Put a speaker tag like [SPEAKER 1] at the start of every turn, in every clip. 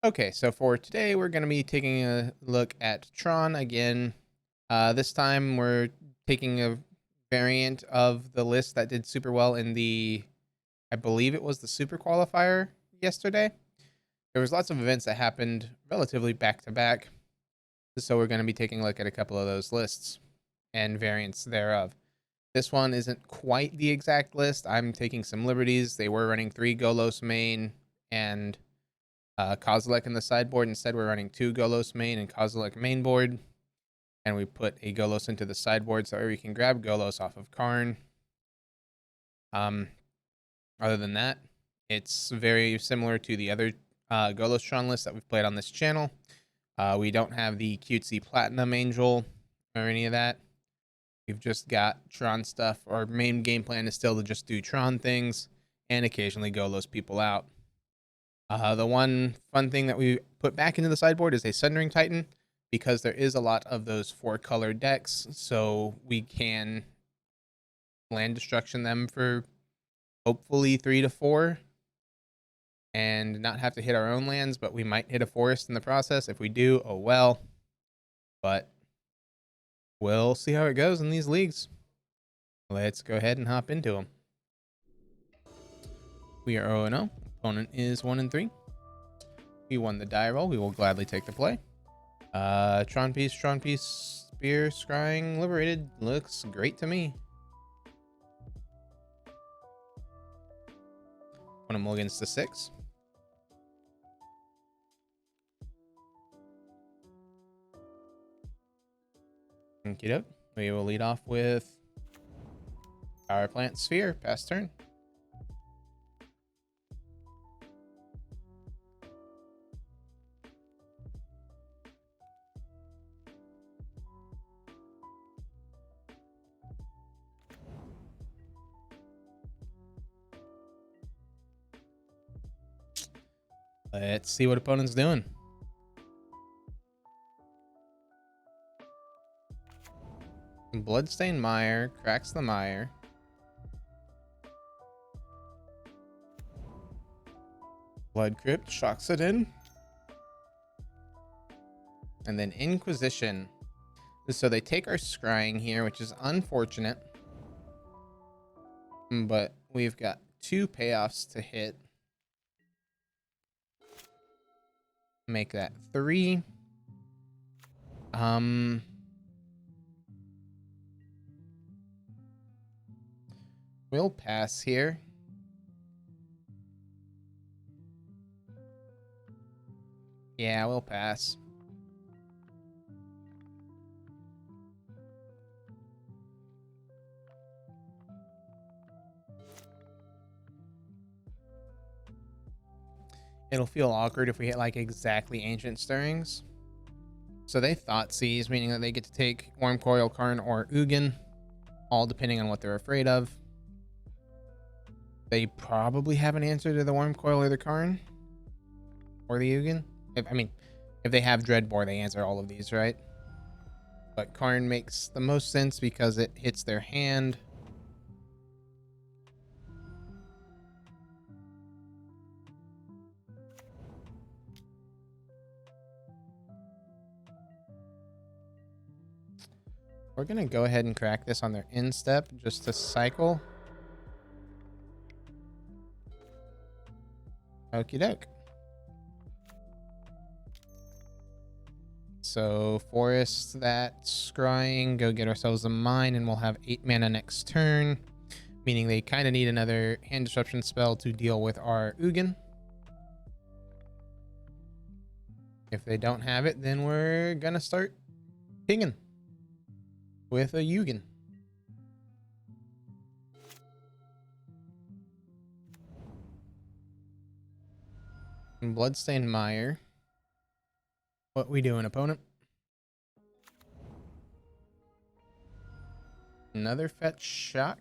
[SPEAKER 1] Okay, so for today, we're going to be taking a look at Tron again. This time, we're taking a variant of the list that did super well in I believe it was the Super Qualifier yesterday. There was lots of events that happened relatively back to back, so we're going to be taking a look at a couple of those lists and variants thereof. This one isn't quite the exact list. I'm taking some liberties. They were running 3 Golos main and Kozilek in the sideboard. Instead, we're running 2 Golos main and Kozilek main board. And we put a Golos into the sideboard so we can grab Golos off of Karn. Other than that, it's very similar to the other Golos Tron list that we've played on this channel. We don't have the cutesy Platinum Angel or any of that. We've just got Tron stuff. Our main game plan is still to just do Tron things and occasionally Golos people out. The one fun thing that we put back into the sideboard is a Sundering Titan, because there is a lot of those 4-color decks, so we can land destruction them for hopefully 3 to 4 and not have to hit our own lands, but we might hit a forest in the process. If we do, oh well. But we'll see how it goes in these leagues. Let's go ahead and hop into them. We are 0-0. Opponent is 1-3. We won the die roll. We will gladly take the play. Tron piece, spear, scrying, liberated. Looks great to me. Opponent mulligans to 6. Okie doke. We will lead off with Power Plant Sphere. Pass turn. Let's see what opponent's doing. Bloodstained Mire cracks the mire. Blood Crypt shocks it in. And then Inquisition. So they take our scrying here, which is unfortunate. But we've got 2 payoffs to hit. Make that 3. We'll pass here. Yeah, we'll pass. It'll feel awkward if we hit like exactly Ancient Stirrings. So they Thoughtseize, meaning that they get to take Wurmcoil, Karn, or Ugin, all depending on what they're afraid of. They probably have an answer to the Wurmcoil or the Karn, or the Ugin. If they have Dreadbore, they answer all of these, right? But Karn makes the most sense because it hits their hand. We're going to go ahead and crack this on their instep just to cycle. Okie doke. So forest that scrying, go get ourselves a mine, and we'll have 8 mana next turn, meaning they kind of need another hand disruption spell to deal with our Ugin. If they don't have it, then we're gonna start pinging with a Ugin. Bloodstained Mire. What we doing, opponent? Another fetch shock.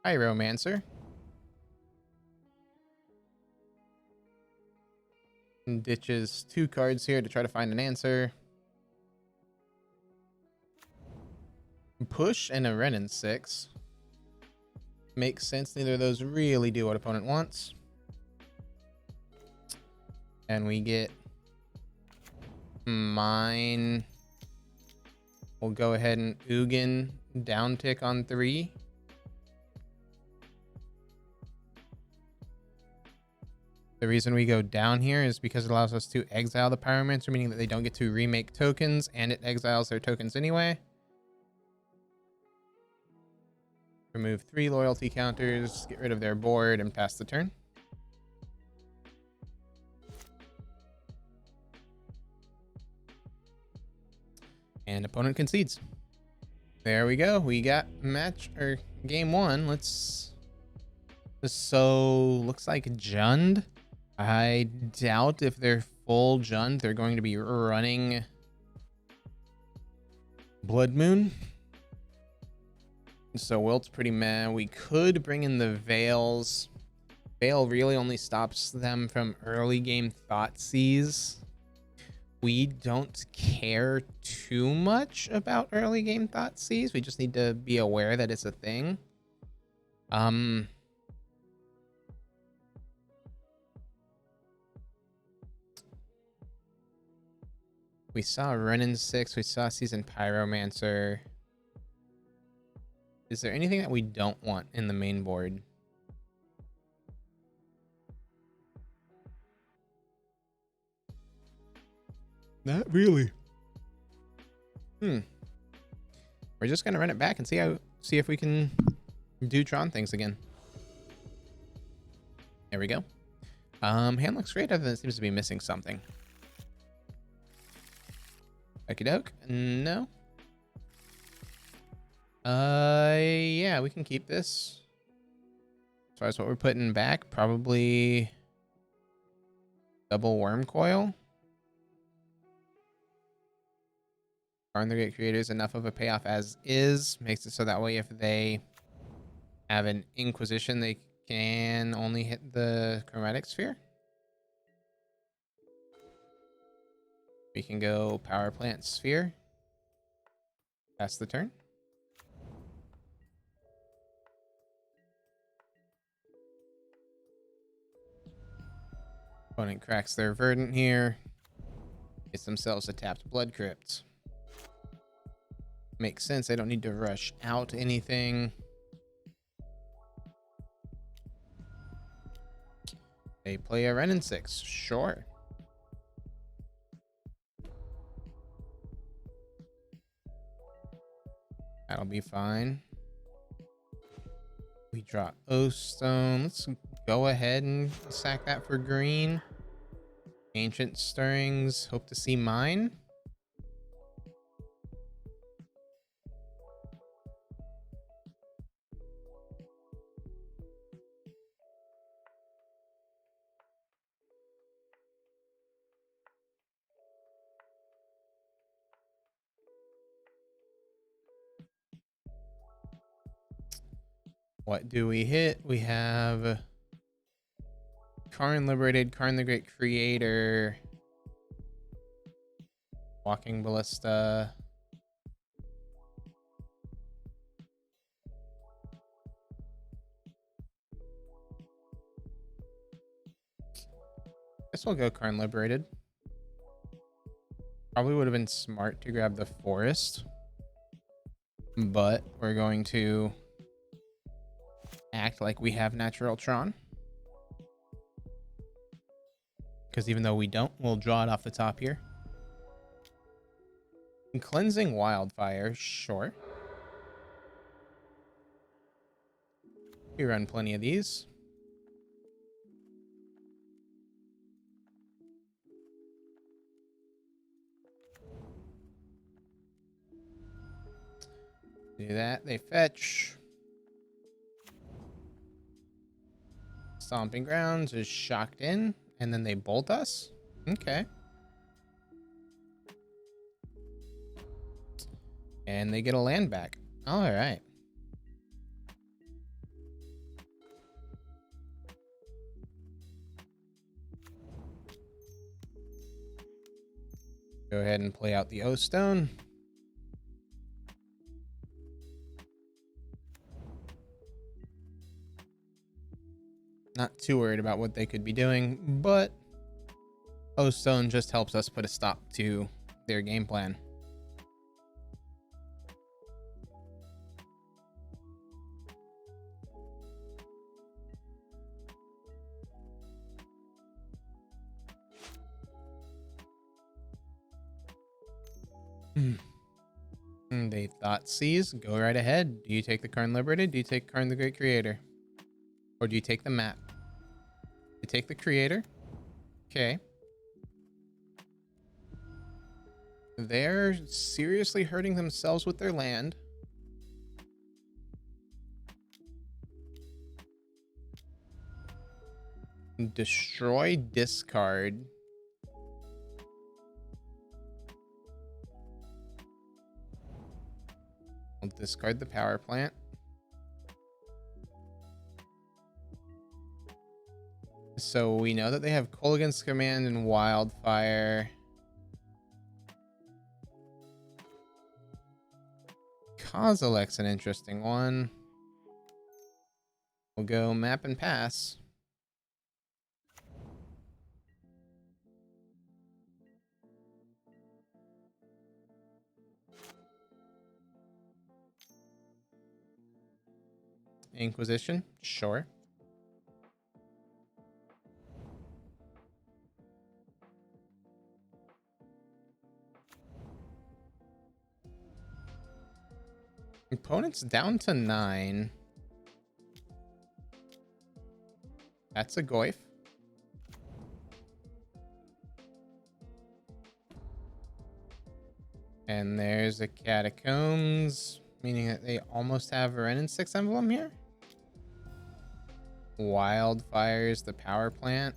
[SPEAKER 1] Pyromancer. And ditches 2 cards here to try to find an answer. Push and a Renin 6. Makes sense. Neither of those really do what opponent wants. And we get mine. We'll go ahead and Ugin down tick on 3. The reason we go down here is because it allows us to exile the Pyromancer, meaning that they don't get to remake tokens, and it exiles their tokens anyway. Remove 3 loyalty counters, get rid of their board, and pass the turn. And opponent concedes. There we go. We got game 1. Looks like Jund. I doubt if they're full Jund, they're going to be running Blood Moon. So Wilt's pretty meh. We could bring in the Veils. Veil really only stops them from early game Thoughtseize. We don't care too much about early game Thoughtseize. We just need to be aware that it's a thing. We saw Renin 6. We saw Season Pyromancer. Is there anything that we don't want in the main board? Not really. We're just gonna run it back and see if we can do Tron things again. There we go. Hand looks great, other than it seems to be missing something. Okie doke. No. Yeah, we can keep this. As far as what we're putting back, probably double Wurmcoil. Karn the Great Creator is enough of a payoff as is. Makes it so that way if they have an Inquisition, they can only hit the Chromatic Sphere. We can go Power Plant Sphere. Pass the turn. Opponent cracks their Verdant here. Gets themselves a tapped Blood Crypt. Makes sense. They don't need to rush out anything. They play a Renin 6. Sure. That'll be fine. We draw Oath Stone. Let's go ahead and sack that for green. Ancient Stirrings. Hope to see mine. What do we hit? We have Karn Liberated, Karn the Great Creator, Walking Ballista. Guess we'll go Karn Liberated. Probably would have been smart to grab the Forest, but we're going to act like we have natural Tron. Because even though we don't, we'll draw it off the top here. Cleansing Wildfire, sure. We run plenty of these. Do that, they fetch. Stomping Grounds is shocked in, and then they bolt us? Okay. And they get a land back. Alright. Go ahead and play out the O-Stone. Not too worried about what they could be doing, but Oh, stone just helps us put a stop to their game plan. They thought seize. Go right ahead. Do you take the Karn Liberated? Do you take Karn the Great Creator? Or do you take the map? You take the Creator. Okay. They're seriously hurting themselves with their land. Destroy, discard. We'll discard the power plant. So we know that they have Kolaghan's Command and Wildfire. Kozilek's an interesting one. We'll go map and pass. Inquisition, sure. Opponent's down to 9. That's a Goyf. And there's a Catacombs, meaning that they almost have a Renin 6 emblem here. Wildfire's the power plant.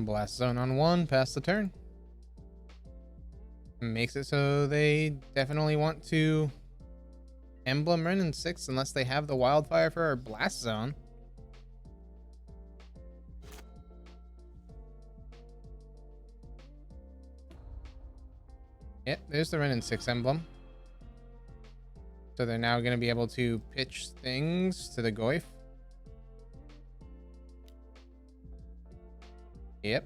[SPEAKER 1] Blast zone on 1, pass the turn. Makes it so they definitely want to emblem Renin 6 unless they have the Wildfire for our blast zone. Yep, there's the Renin 6 emblem. So they're now going to be able to pitch things to the Goyf. Yep.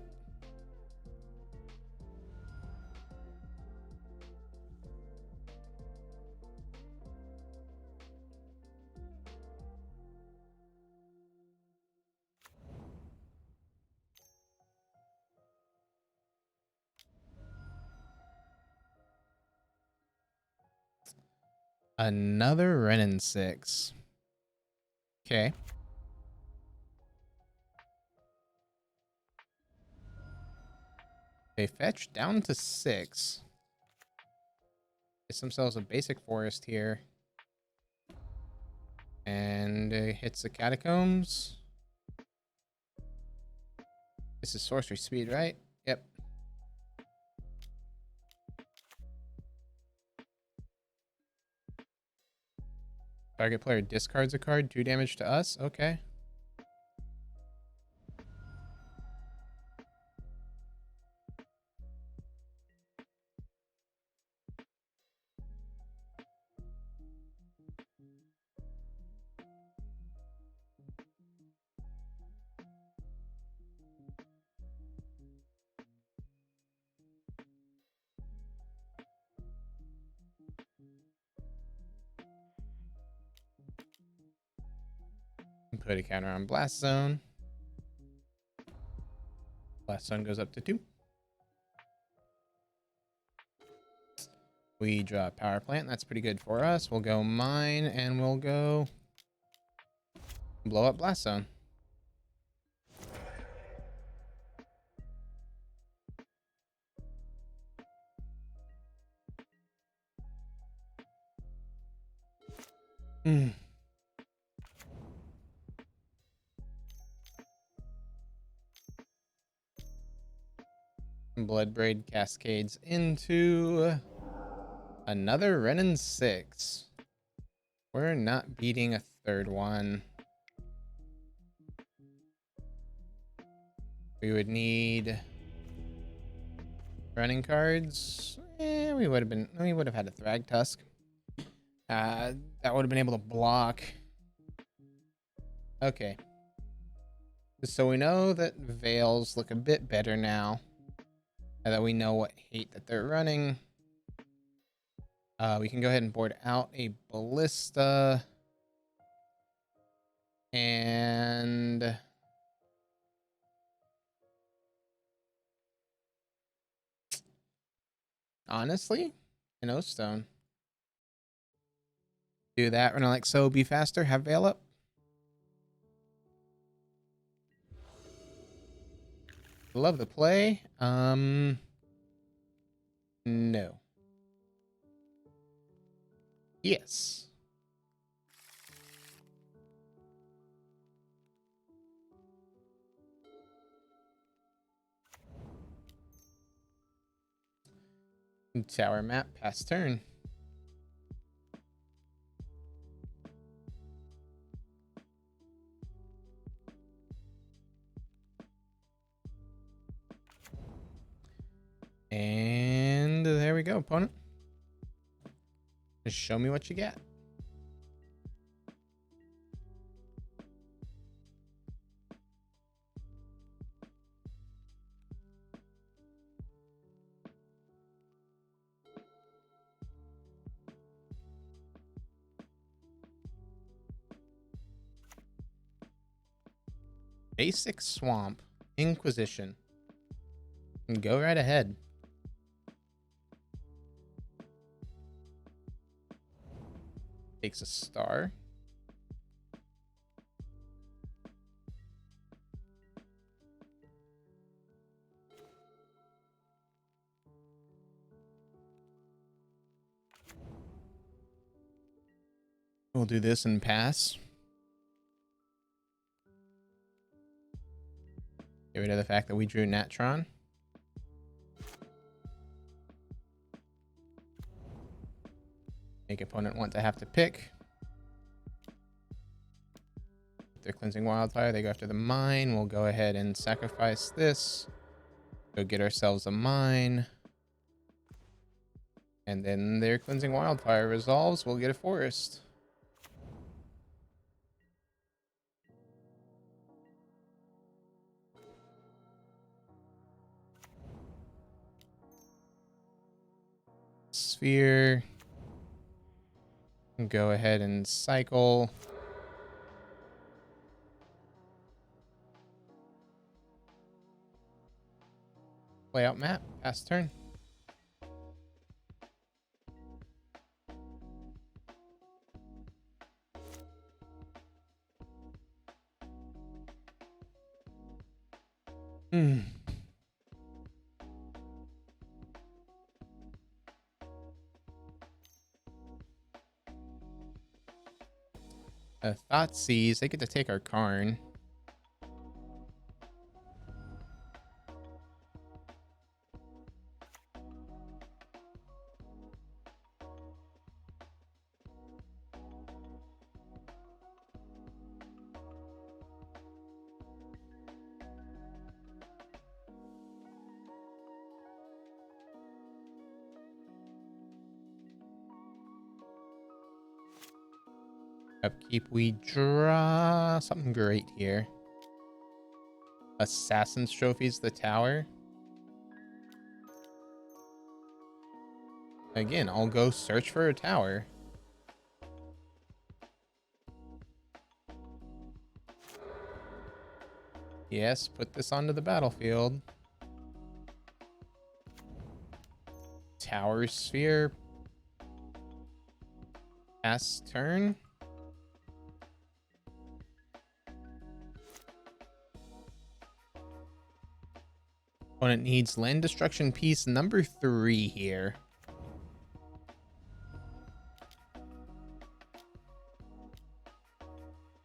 [SPEAKER 1] Another Renin 6. Okay. They fetch down to 6. Get themselves a basic forest here. And hits the Catacombs. This is sorcery speed, right? Yep. Target player discards a card, 2 damage to us. Okay. Put a counter on Blast Zone. Blast Zone goes up to 2. We draw a Power Plant. That's pretty good for us. We'll go Mine, and we'll go blow up Blast Zone. Bloodbraid cascades into another Renin 6. We're not beating a third one. We would need running cards. We would have had a Thrag Tusk. That would have been able to block. Okay. So we know that Veils look a bit better now. That we know what hate that they're running. We can go ahead and board out a Ballista. And honestly, an O-Stone. Do that, run like so, be faster, have Veil up. Love the play. No. Yes. Tower map, pass turn. And there we go, opponent. Just show me what you got. Basic Swamp, Inquisition. And go right ahead. Takes a star. We'll do this and pass. Get rid of the fact that we drew Tron. Make opponent want to have to pick. They're cleansing Wildfire. They go after the mine. We'll go ahead and sacrifice this. Go get ourselves a mine. And then their cleansing Wildfire resolves. We'll get a forest. Sphere. Go ahead and cycle. Play out map. Pass turn. Thoughtseize, they get to take our Karn. Upkeep, we draw something great here. Assassin's Trophies, the tower. Again, I'll go search for a tower. Yes, put this onto the battlefield. Tower Sphere. Pass turn. Opponent needs land destruction piece number 3 here.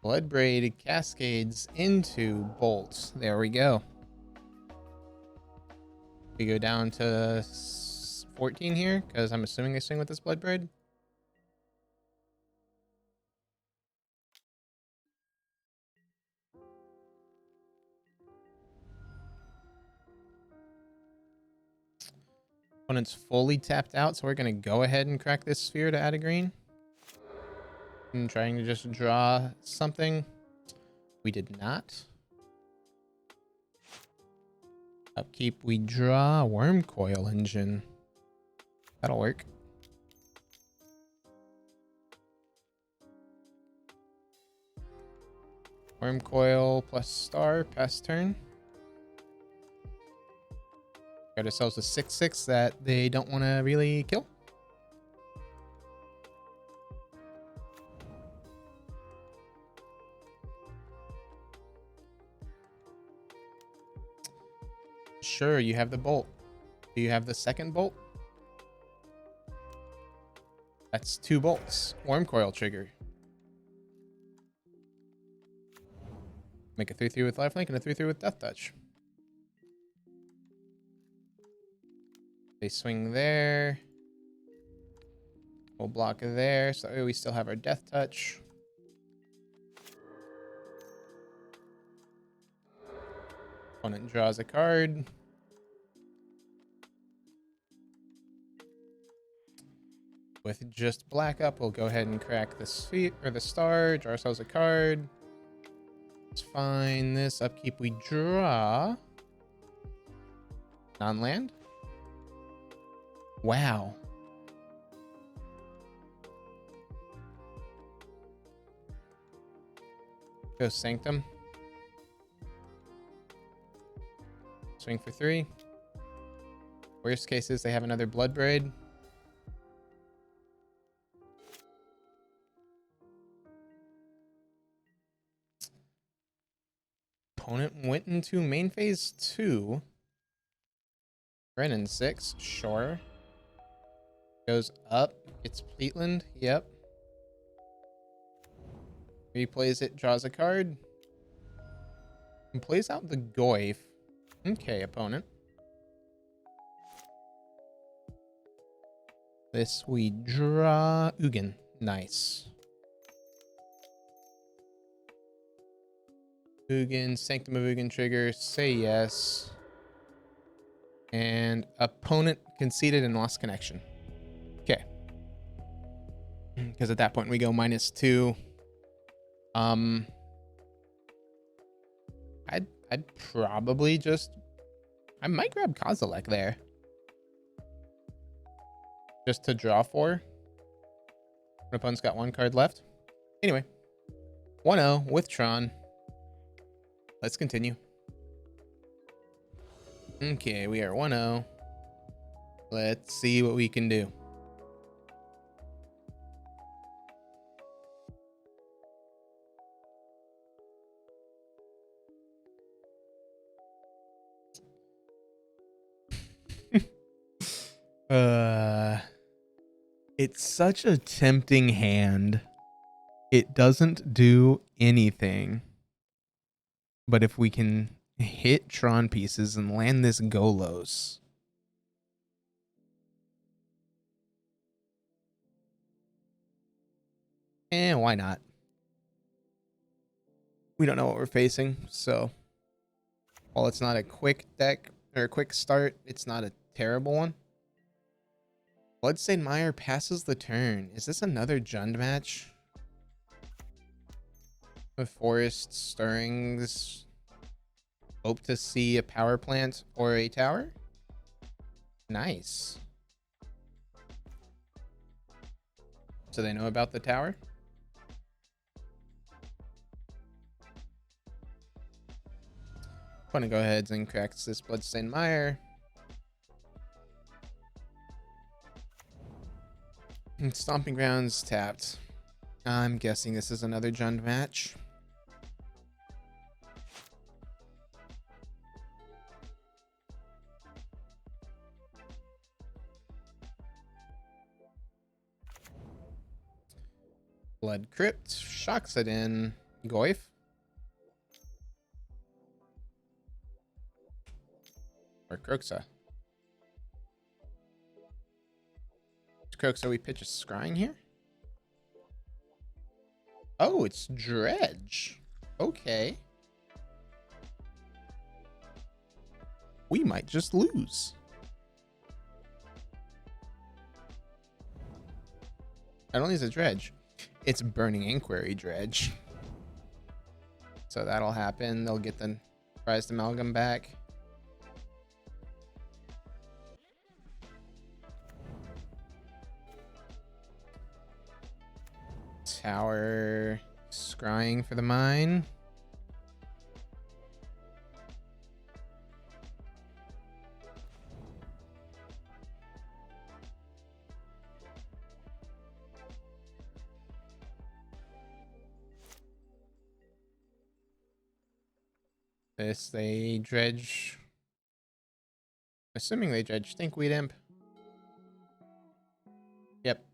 [SPEAKER 1] Bloodbraid cascades into bolts. There we go. We go down to 14 here, because I'm assuming they swing with this Bloodbraid. Opponent's fully tapped out, so we're going to go ahead and crack this sphere to add a green. And trying to just draw something. We did not. Upkeep, we draw Wurmcoil Engine. That'll work. Wurmcoil plus star, pass turn. Got ourselves a 6/6 that they don't want to really kill. Sure, you have the bolt. Do you have the second bolt? That's 2 bolts. Wurmcoil trigger. Make a 3/3 with lifelink and a 3/3 with death touch. They swing there. We'll block there, so we still have our death touch. Opponent draws a card. With just black up, we'll go ahead and crack the sphere or the star, draw ourselves a card. It's fine. This upkeep, we draw non-land. Wow. Go Sanctum. Swing for 3. Worst case is they have another Bloodbraid. Opponent went into main phase 2. Brennan 6, sure. Goes up. It's Pleatland. Yep. Replays it, draws a card. And plays out the Goif. Okay, opponent. This we draw Ugin. Nice. Ugin, Sanctum of Ugin trigger. Say yes. And opponent conceded and lost connection. Okay. Because at that point we go -2. I'd probably just... I might grab Kozilek there. Just to draw 4. My opponent's got 1 card left. Anyway. 1-0 with Tron. Let's continue. Okay, we are 1-0. Let's see what we can do. It's such a tempting hand. It doesn't do anything. But if we can hit Tron pieces and land this Golos. Why not? We don't know what we're facing, so while it's not a quick deck or a quick start, it's not a terrible one. Bloodstained Mire passes the turn. Is this another Jund match? With Forest Stirrings. Hope to see a power plant or a tower. Nice. So they know about the tower? I'm gonna go ahead and crack this Bloodstained Mire. And Stomping Grounds tapped. I'm guessing this is another Jund match. Blood Crypt shocks it in. Goif. Or Kroxa. Croak, so we pitch a scrying here? Oh, it's Dredge. Okay. We might just lose. Not only is it Dredge, it's Burning Inquiry Dredge. So that'll happen. They'll get the prized amalgam back. Tower scrying for the mine. This, they dredge. Assuming they dredge Stinkweed Imp. Yep.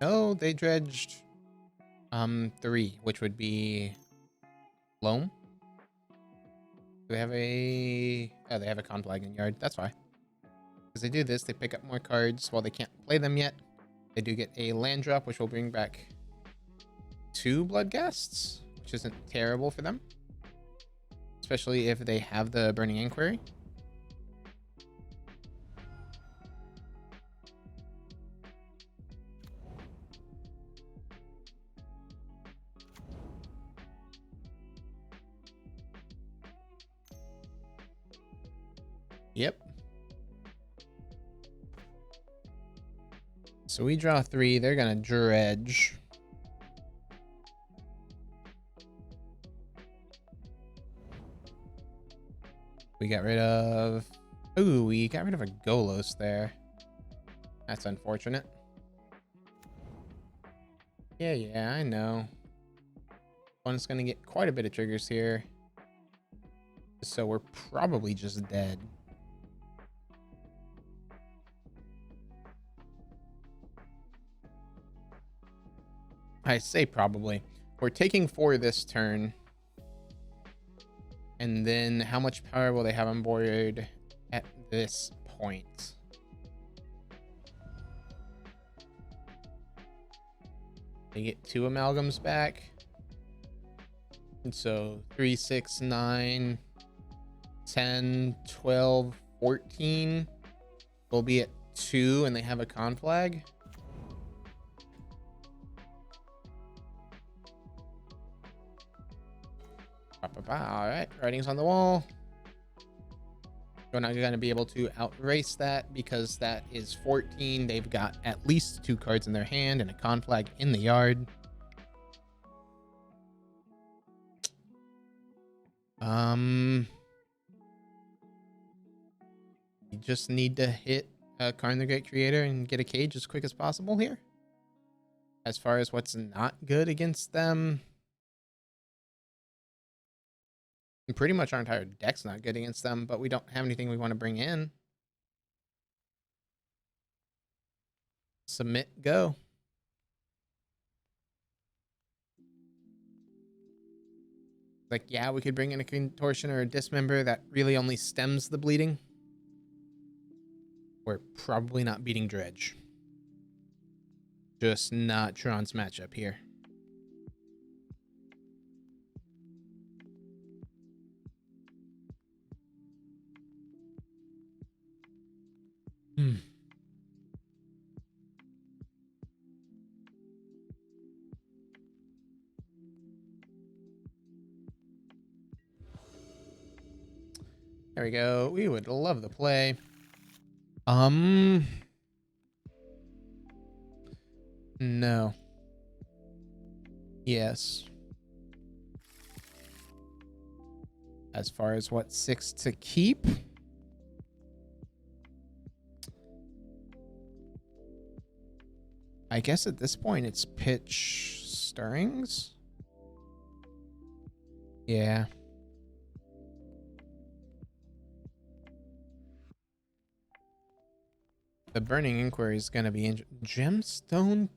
[SPEAKER 1] No, they dredged 3, which would be Loam. Do they have a... Oh, they have a Conflag in yard. That's why. As they do this, they pick up more cards while they can't play them yet. They do get a land drop, which will bring back 2 Bloodghasts, which isn't terrible for them. Especially if they have the Burning Inquiry. Yep. So we draw 3. They're gonna dredge. We got rid of... Ooh, we got rid of a Golos there. That's unfortunate. Yeah, I know. One's gonna get quite a bit of triggers here. So we're probably just dead. I say probably. We're taking 4 this turn. And then how much power will they have on board at this point? They get 2 amalgams back. And so 3, 6, 9, 10, 12, 14 will be at 2 and they have a conflag. All right, writing's on the wall. We're not going to be able to outrace that because that is 14. They've got at least 2 cards in their hand and a conflag in the yard. You just need to hit Karn the Great Creator and get a cage as quick as possible here. As far as what's not good against them, and pretty much our entire deck's not good against them, but we don't have anything we want to bring in. Submit, go. Like, yeah, we could bring in a Contortion or a Dismember that really only stems the bleeding. We're probably not beating Dredge. Just not Tron's matchup here. There we go. We would love the play. No. Yes. As far as what 6 to keep? I guess at this point it's pitch Stirrings. Yeah. The Burning Inquiry is going to be in Gemstone.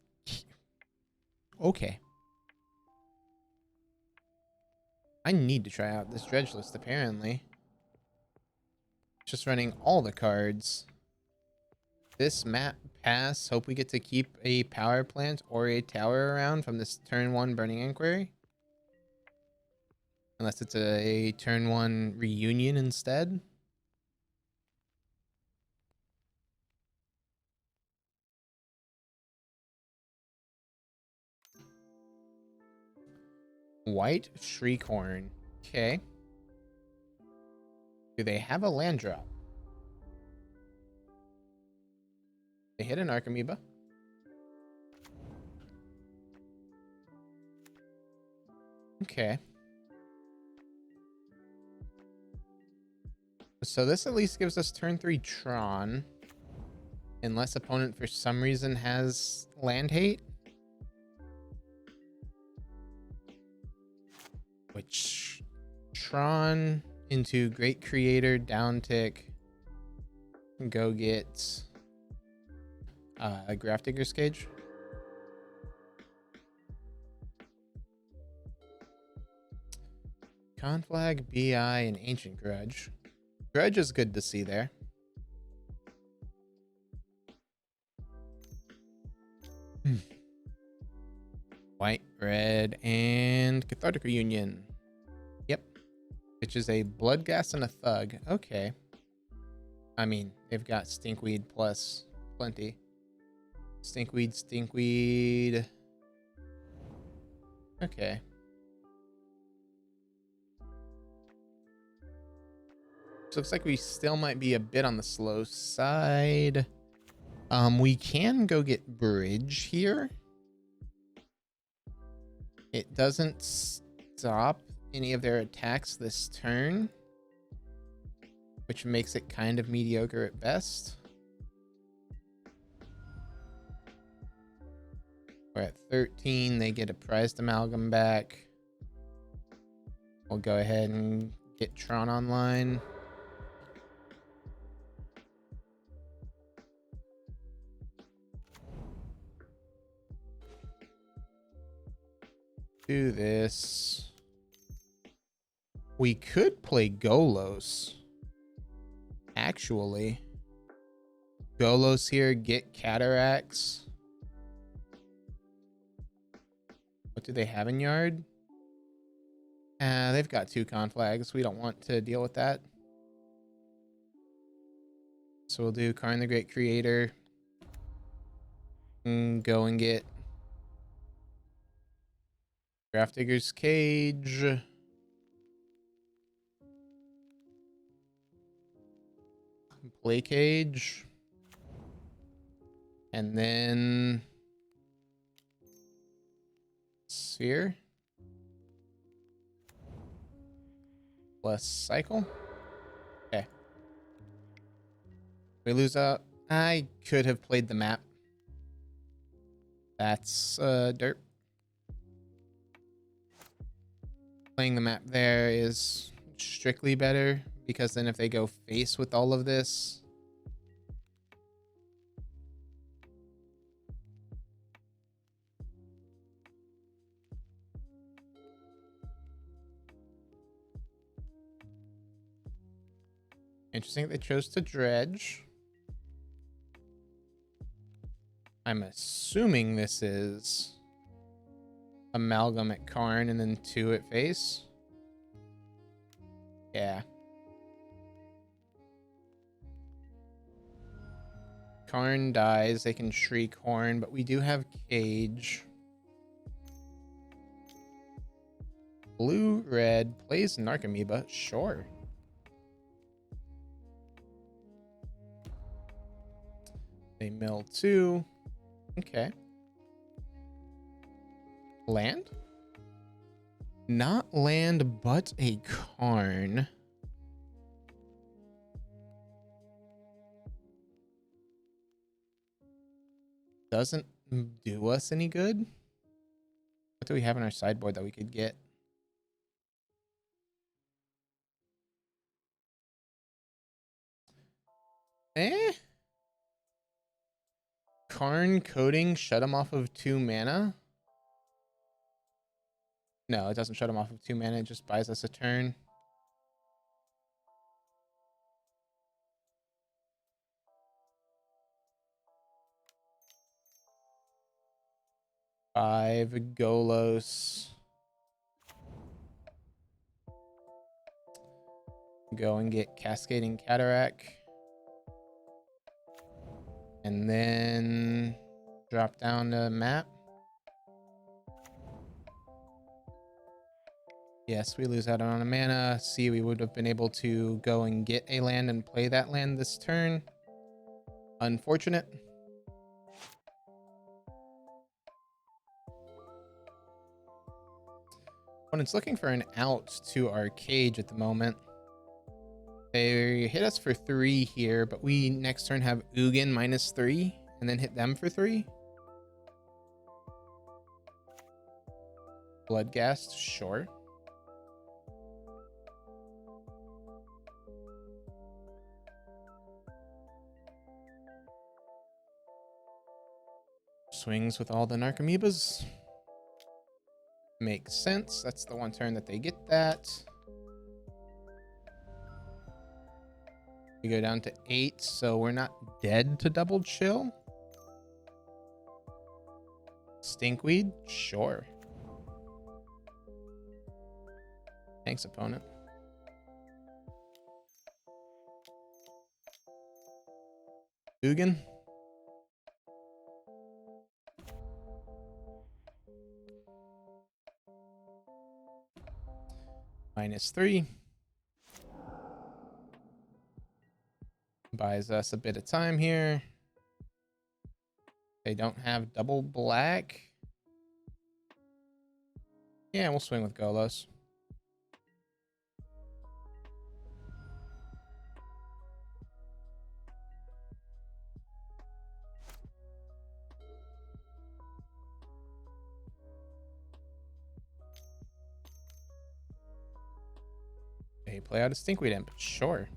[SPEAKER 1] Okay. I need to try out this Dredge list, apparently. Just running all the cards. this map pass. Hope we get to keep a power plant or a tower around from this turn 1 Burning Inquiry. Unless it's a turn 1 reunion instead. White Shriekhorn. Okay. Do they have a land drop? They hit an Archamoeba. Okay. So this at least gives us turn 3 Tron. Unless opponent for some reason has land hate. Which Tron into Great Creator, down tick. Go get a Grafdigger's Cage. Conflag, BI, and Ancient Grudge. Grudge is good to see there. White, red, and Cathartic Reunion. Yep. Which is a Bloodghast and a Thug. Okay. I mean, they've got Stinkweed plus plenty. Stinkweed, Stinkweed. Okay. So looks like we still might be a bit on the slow side. We can go get Bridge here. It doesn't stop any of their attacks this turn, which makes it kind of mediocre at best. We're at 13. They get a prized amalgam back. We'll go ahead and get Tron online. Do this. We could play Golos. Actually. Golos here, get Cataracts. What do they have in yard? They've got 2 conflags. We don't want to deal with that. So we'll do Karn the Great Creator. Go and get Grafdigger's Cage. Play Cage. And then Sphere. Plus Cycle. Okay. We lose out. I could have played the map. That's dirt. Playing the map there is strictly better, because then if they go face with all of this, interesting they chose to dredge. I'm assuming this is amalgam at Karn and then 2 at face. Yeah. Karn dies, they can Shriek Horn, but we do have Cage. Blue, red, plays Narcomoeba, sure. They mill 2. Okay. Land? Not land, but a Karn. Doesn't do us any good. What do we have in our sideboard that we could get? Karn coding, shut him off of 2 mana. No, it doesn't shut him off of 2 mana. It just buys us a turn. 5 Golos. Go and get Cascading Cataract. And then drop down the map. Yes, we lose out on a mana. See, we would have been able to go and get a land and play that land this turn. Unfortunate. Opponent's looking for an out to our cage at the moment. They hit us for 3 here, but we next turn have Ugin -3 and then hit them for 3. Bloodghast, sure. Swings with all the Narcomoebas. Makes sense. That's the one turn that they get that. We go down to 8, so we're not dead to double chill. Stinkweed? Sure. Thanks, opponent. Ugin. -3. Buys us a bit of time here. They don't have double black. Yeah, we'll swing with Golos. They play out a Stinkweed Imp. Sure.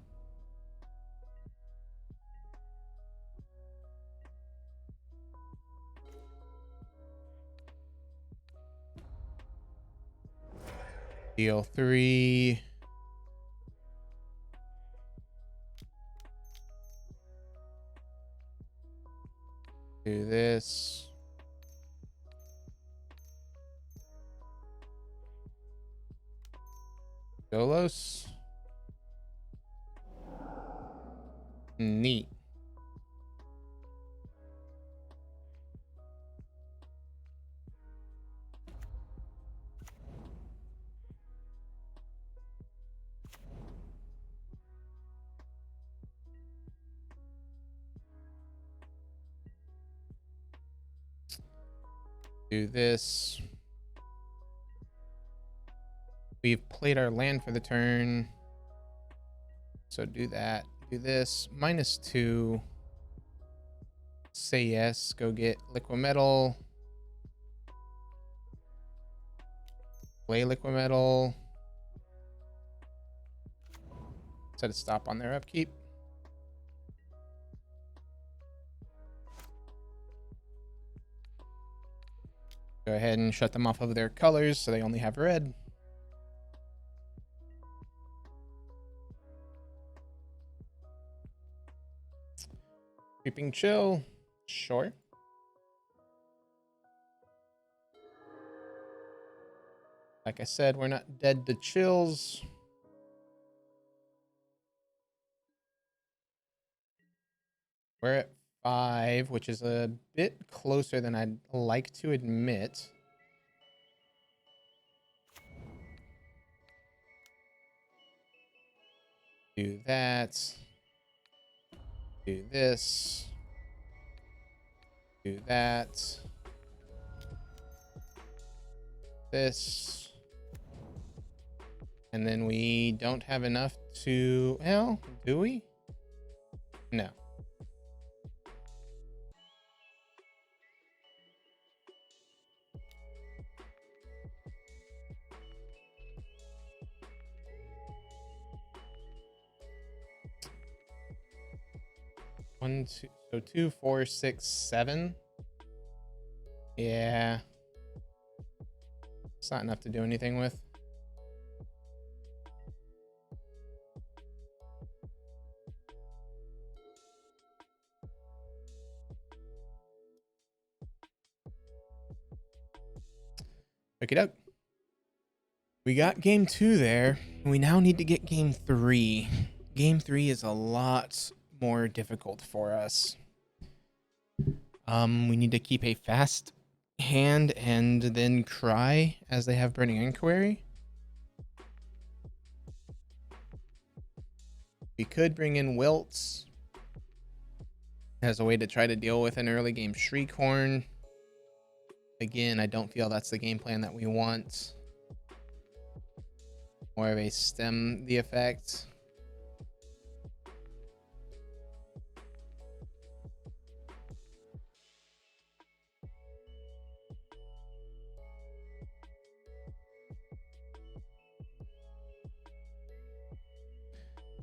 [SPEAKER 1] Deal 3. Do this. Golos. Neat. Do this. We've played our land for the turn. So do that. Do this. -2. Say yes. Go get Liquimetal. Play Liquimetal. Set a stop on their upkeep. Go ahead and shut them off of their colors so they only have red. Creeping Chill. Sure. Like I said, we're not dead to chills. We're at 5, which is a bit closer than I'd like to admit. Do that. Do this. Do that. This. And then we don't have enough to... Well, do we? No. One, two, so 2, 4, 6, 7. Yeah. It's not enough to do anything with. Pick it up. We got game 2 there. We now need to get game 3. Game 3 is a lot more difficult for us. We need to keep a fast hand and then cry as they have Burning Inquiry. We could bring in Wilts as a way to try to deal with an early game Shriekhorn. Again, I don't feel that's the game plan that we want. More of a stem the effect.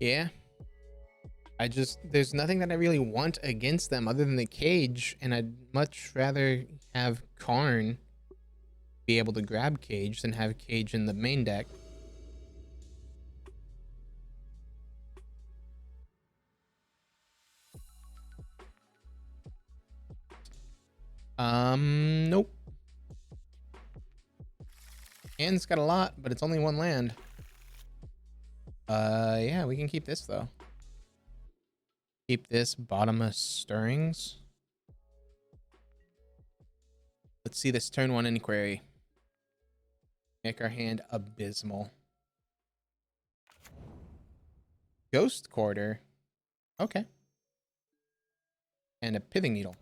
[SPEAKER 1] Yeah. There's nothing that I really want against them other than the Cage, and I'd much rather have Karn be able to grab Cage than have Cage in the main deck. Nope. Hand's got a lot, but it's only one land. Yeah, we can keep this though. Keep this bottomless stirrings. Let's see this turn 1 inquiry. Make our hand abysmal. Ghost Quarter. Okay. And a Pithing Needle.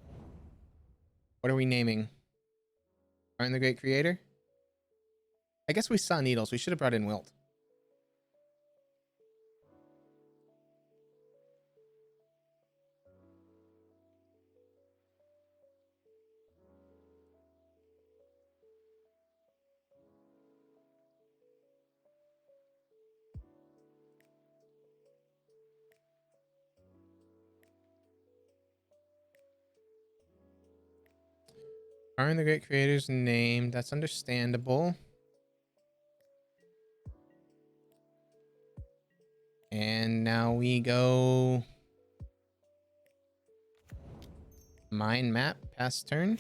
[SPEAKER 1] What are we naming? Karn the Great Creator? I guess we saw Needles. We should have brought in Wilt. Karn the Great Creator's name. That's understandable. And now we go Mine Map past turn.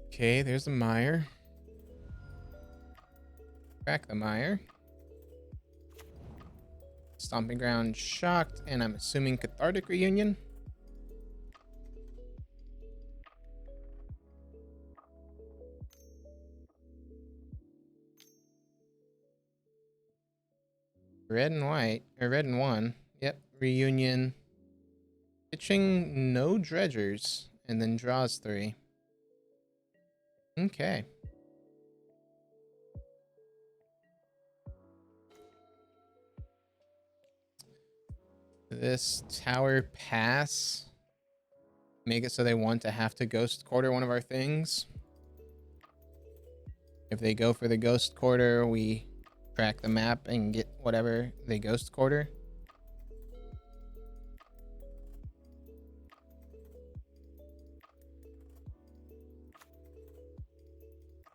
[SPEAKER 1] Okay, there's the mire. Crack the mire. Stomping Ground shocked, and I'm assuming Cathartic Reunion. Red and white, or red and 1. Yep, Reunion. Pitching no dredgers, and then draws 3. Okay. This Tower Pass. Make it so they want to have to Ghost Quarter one of our things. If they go for the Ghost Quarter, we track the map and get whatever they Ghost Quarter.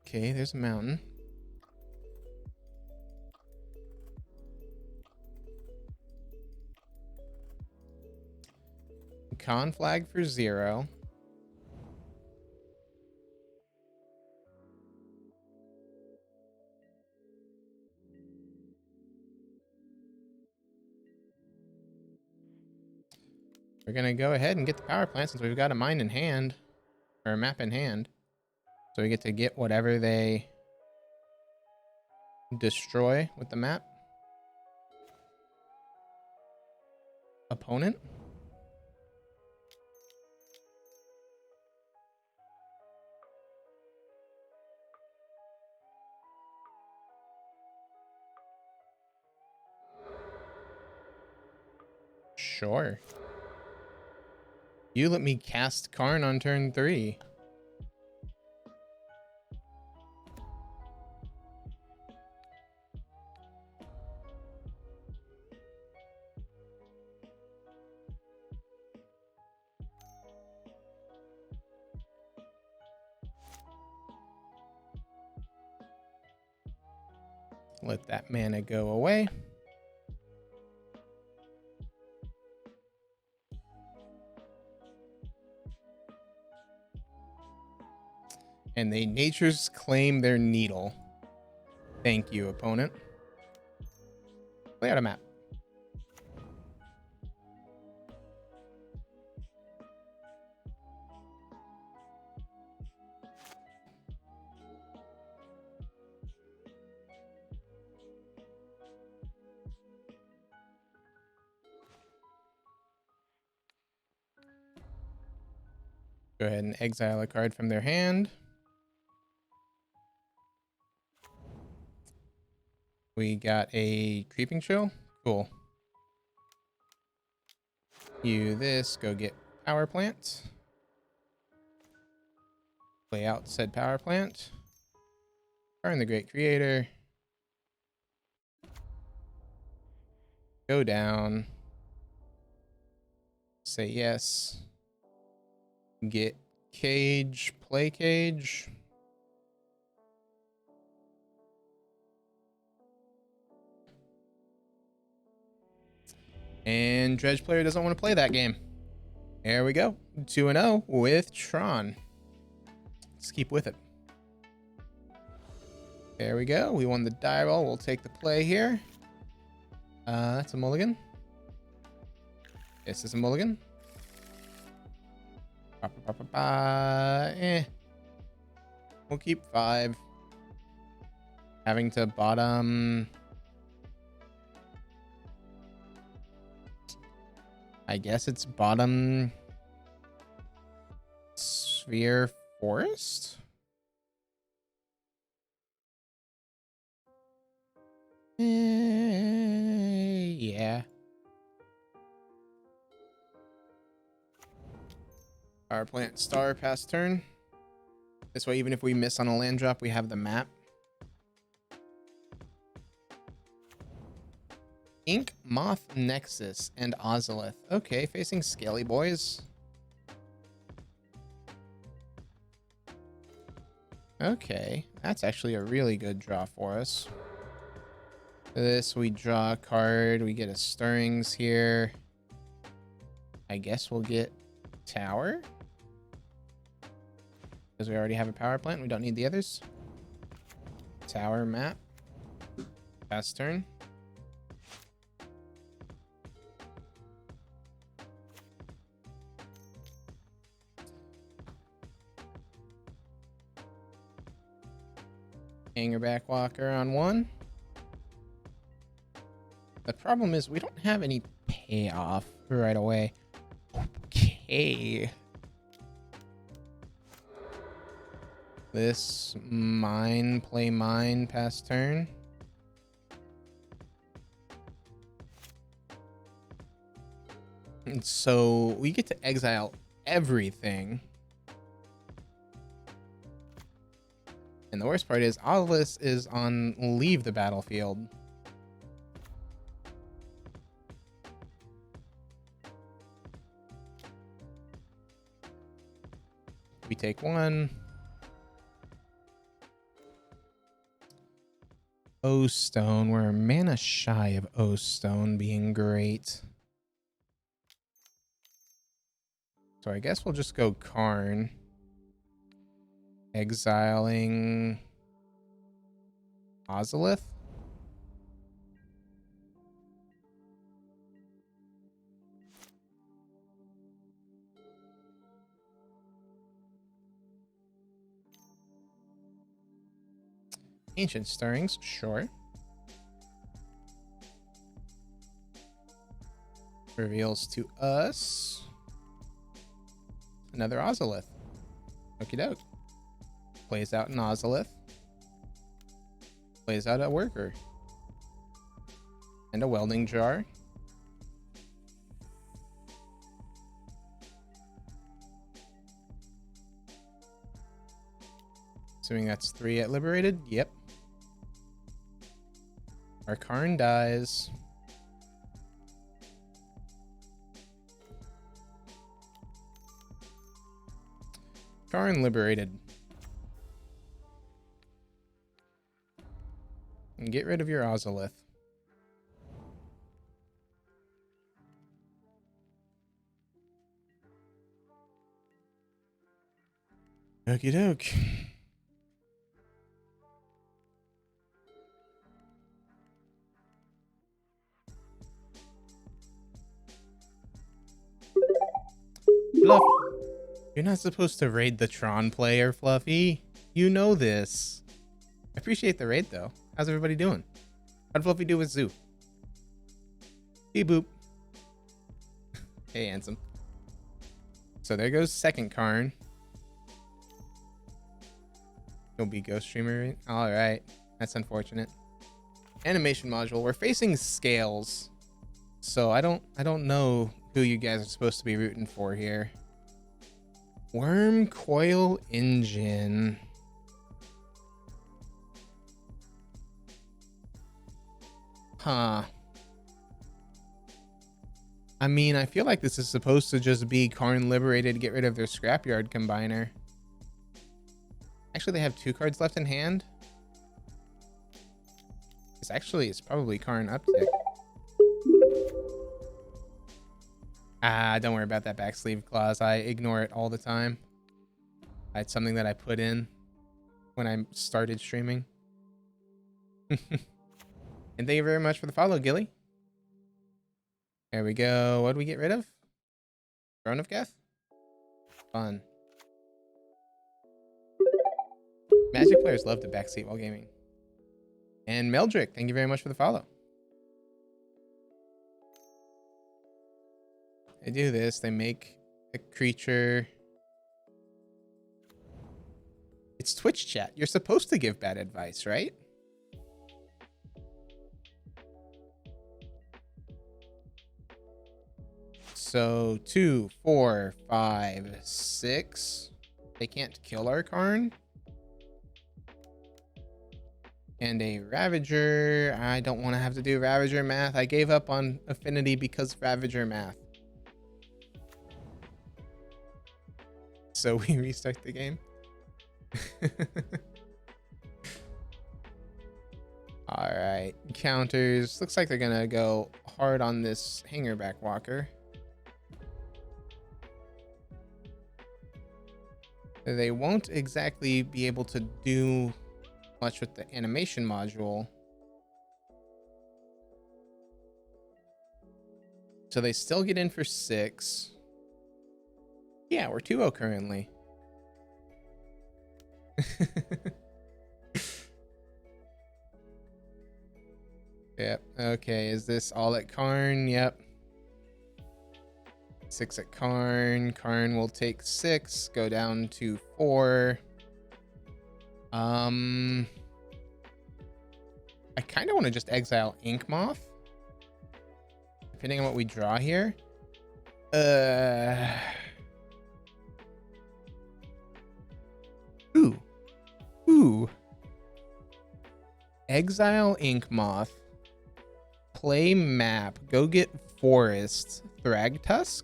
[SPEAKER 1] Okay, there's a mountain. Con flag for 0. We're gonna go ahead and get the power plant since we've got a mine in hand, or a map in hand. So we get to get whatever they destroy with the map. Opponent. Sure. You let me cast Karn on turn 3. Let that mana go away. And they Nature's Claim their Needle. Thank you, opponent. Play out a map. Go ahead and exile a card from their hand. We got a Creeping Chill. Cool. You this, go get Power Plant. Play out said Power Plant. Karn the Great Creator. Go down. Say yes. Get Cage, play Cage. And Dredge player doesn't want to play that game. There we go. 2-0 with Tron. Let's keep with it. There we go. We won the die roll. We'll take the play here. That's a mulligan. This is a mulligan. We'll keep 5. Having to bottom... I guess it's bottom... Sphere Forest? Yeah. Power plant star pass turn. This way, even if we miss on a land drop, we have the map. Ink, Moth, Nexus, and Ozolith. Okay, facing Scaly Boys. Okay, that's actually a really good draw for us. This, we draw a card. We get a Stirrings here. I guess we'll get Tower. Because we already have a power plant. We don't need the others. Tower map. Pass turn. Hangerback Walker on 1. The problem is we don't have any payoff right away. Okay. This mine, play mine, pass turn. And so we get to exile everything. And the worst part is Ozolith is on leave the battlefield. We take 1. O Stone. We're a mana shy of O Stone being great. So I guess we'll just go Karn. Exiling Ozolith. Ancient Stirrings, sure. Reveals to us another Ozolith. Okie doke. Plays out an Ozolith. Plays out a Worker. And a Welding Jar. Assuming that's 3 at Liberated? Yep. Our Karn dies. Karn liberated. And get rid of your Ozolith. Okie doke. Fluff, you're not supposed to raid the Tron player, Fluffy. You know this. I appreciate the raid, though. How's everybody doing? How'd Fluffy do with Zoo? Beep boop. Hey, handsome. So there goes second Karn. He'll be Ghost Streamer, right? All right. That's unfortunate. Animation module. We're facing scales. So I don't know who you guys are supposed to be rooting for here. Wurmcoil Engine. Huh. I mean, I feel like this is supposed to just be Karn liberated, get rid of their Scrapyard Combiner. Actually, they have 2 cards left in hand. It's probably Karn Uptick. Ah, don't worry about that back sleeve clause. I ignore it all the time. It's something that I put in when I started streaming. And thank you very much for the follow, Gilly. There we go. What do we get rid of? Throne of Geth? Fun. Magic players love to backseat while gaming. And Meldrick, thank you very much for the follow. They do this. They make a creature. It's Twitch chat. You're supposed to give bad advice, right? So 2, 4, 5, 6. They can't kill our Karn. And a Ravager. I don't want to have to do Ravager math. I gave up on Affinity because Ravager math. So we restart the game. All right, counters. Looks like they're gonna go hard on this Hangerback Walker. They won't exactly be able to do much with the animation module. So they still get in for 6. Yeah, we're 2-0 currently. Yep. Okay, is this all at Karn? Yep. 6 at Karn. Karn will take 6, go down to 4. I kind of want to just exile Inkmoth. Depending on what we draw here. Ooh. Exile Inkmoth. Play map. Go get Forest. Thragtusk?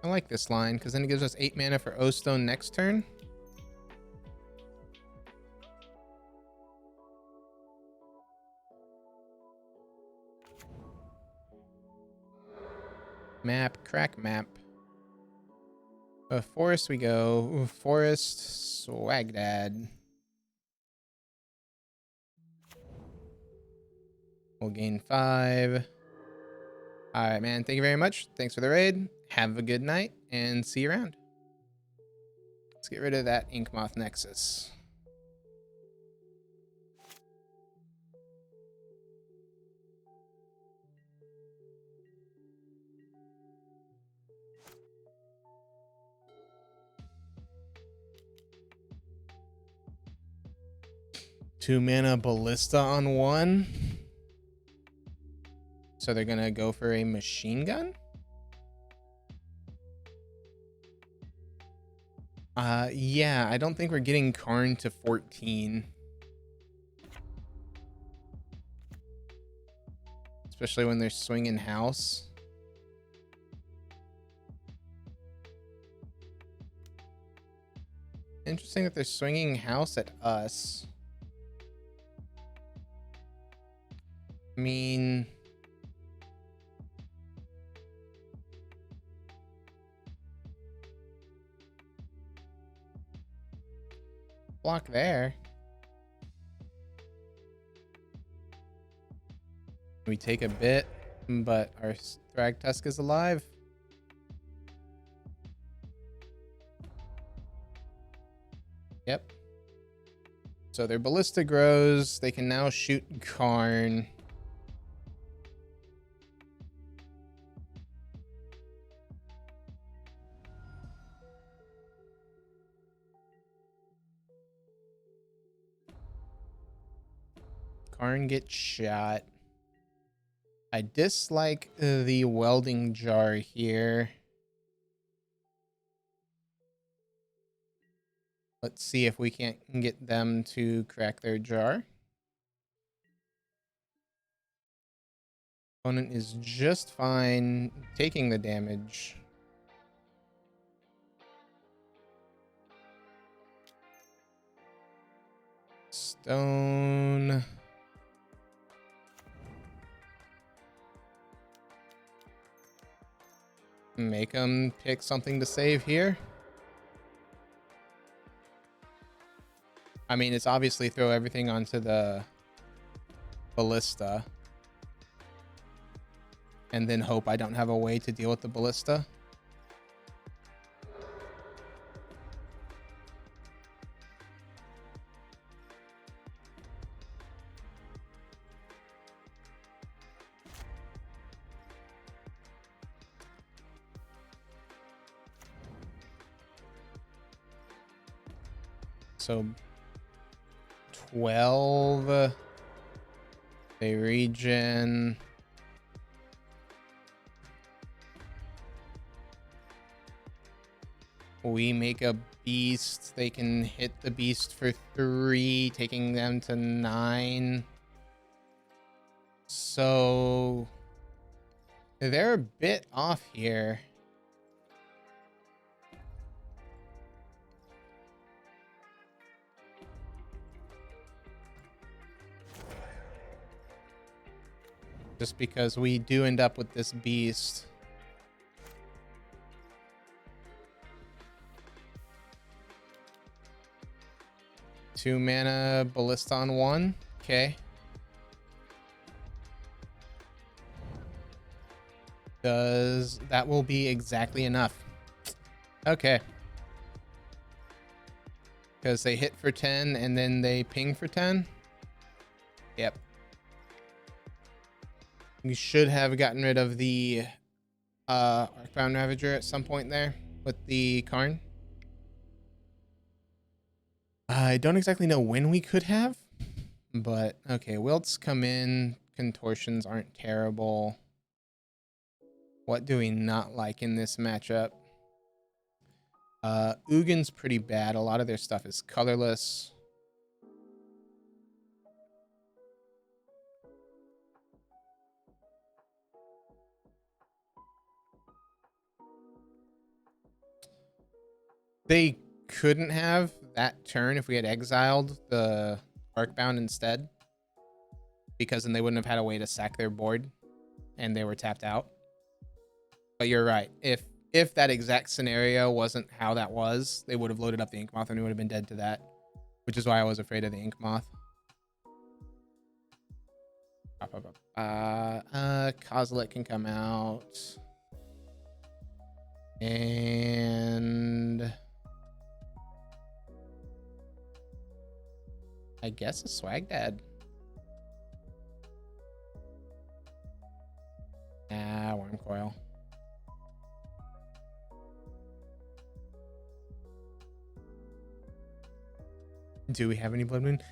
[SPEAKER 1] I like this line because then it gives us 8 mana for O-Stone next turn. Map, crack map. Forest we go. Ooh, Forest, Swagdad. We'll gain 5. All right, man. Thank you very much. Thanks for the raid. Have a good night and see you around. Let's get rid of that Inkmoth Nexus. Two mana Ballista on 1. So they're gonna go for a machine gun? Yeah, I don't think we're getting Karn to 14. Especially when they're swinging house. Interesting that they're swinging house at us. I mean, block there. We take a bit, but our Thragtusk is alive. Yep. So their ballista grows. They can now shoot Karn. Karn gets shot. I dislike the welding jar here. Let's see if we can't get them to crack their jar. Opponent is just fine taking the damage. Stone. Make them pick something to save here. I mean, it's obviously throw everything onto the ballista. And then hope I don't have a way to deal with the ballista. So 12. They regen. We make a beast. They can hit the beast for 3, taking them to 9. So they're a bit off here. Just because we do end up with this beast. Two mana ballista on 1. Okay. That will be exactly enough. Okay. Because they hit for 10 and then they ping for 10. Yep. We should have gotten rid of the Arcbound Ravager at some point there with the Karn. I don't exactly know when we could have, but okay, wilts come in. Contortions aren't terrible. What do we not like in this matchup? Ugin's pretty bad. A lot of their stuff is colorless. They couldn't have that turn if we had exiled the Arcbound instead, because then they wouldn't have had a way to sack their board and they were tapped out. But you're right. If that exact scenario wasn't how that was, they would have loaded up the Ink Moth and we would have been dead to that, which is why I was afraid of the Ink Moth. Kozilek can come out. And I guess a Swag Dad. Wurmcoil. Do we have any Blood Moon?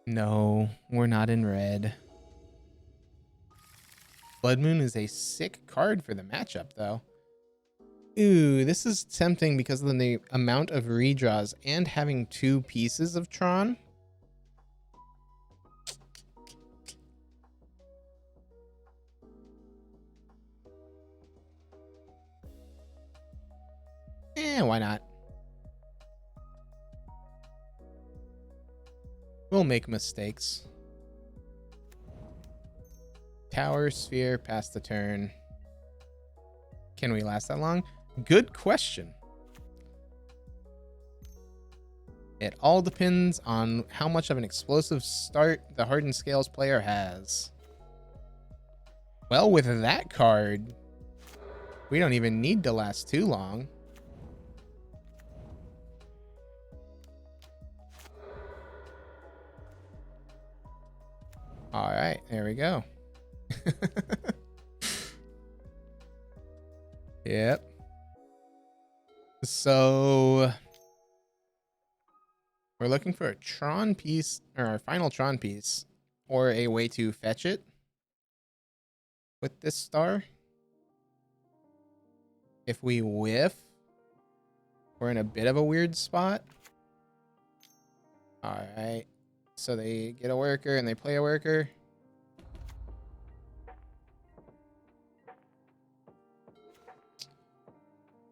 [SPEAKER 1] No, we're not in red. Blood Moon is a sick card for the matchup, though. Ooh, this is tempting because of the amount of redraws and having 2 pieces of Tron. Why not? We'll make mistakes. Tower, sphere, pass the turn. Can we last that long? Good question. It all depends on how much of an explosive start the Hardened Scales player has. Well, with that card, we don't even need to last too long. All right, there we go. Yep. So we're looking for a Tron piece, or our final Tron piece, or a way to fetch it with this star. If we whiff, we're in a bit of a weird spot. All right. So they get a worker and they play a worker.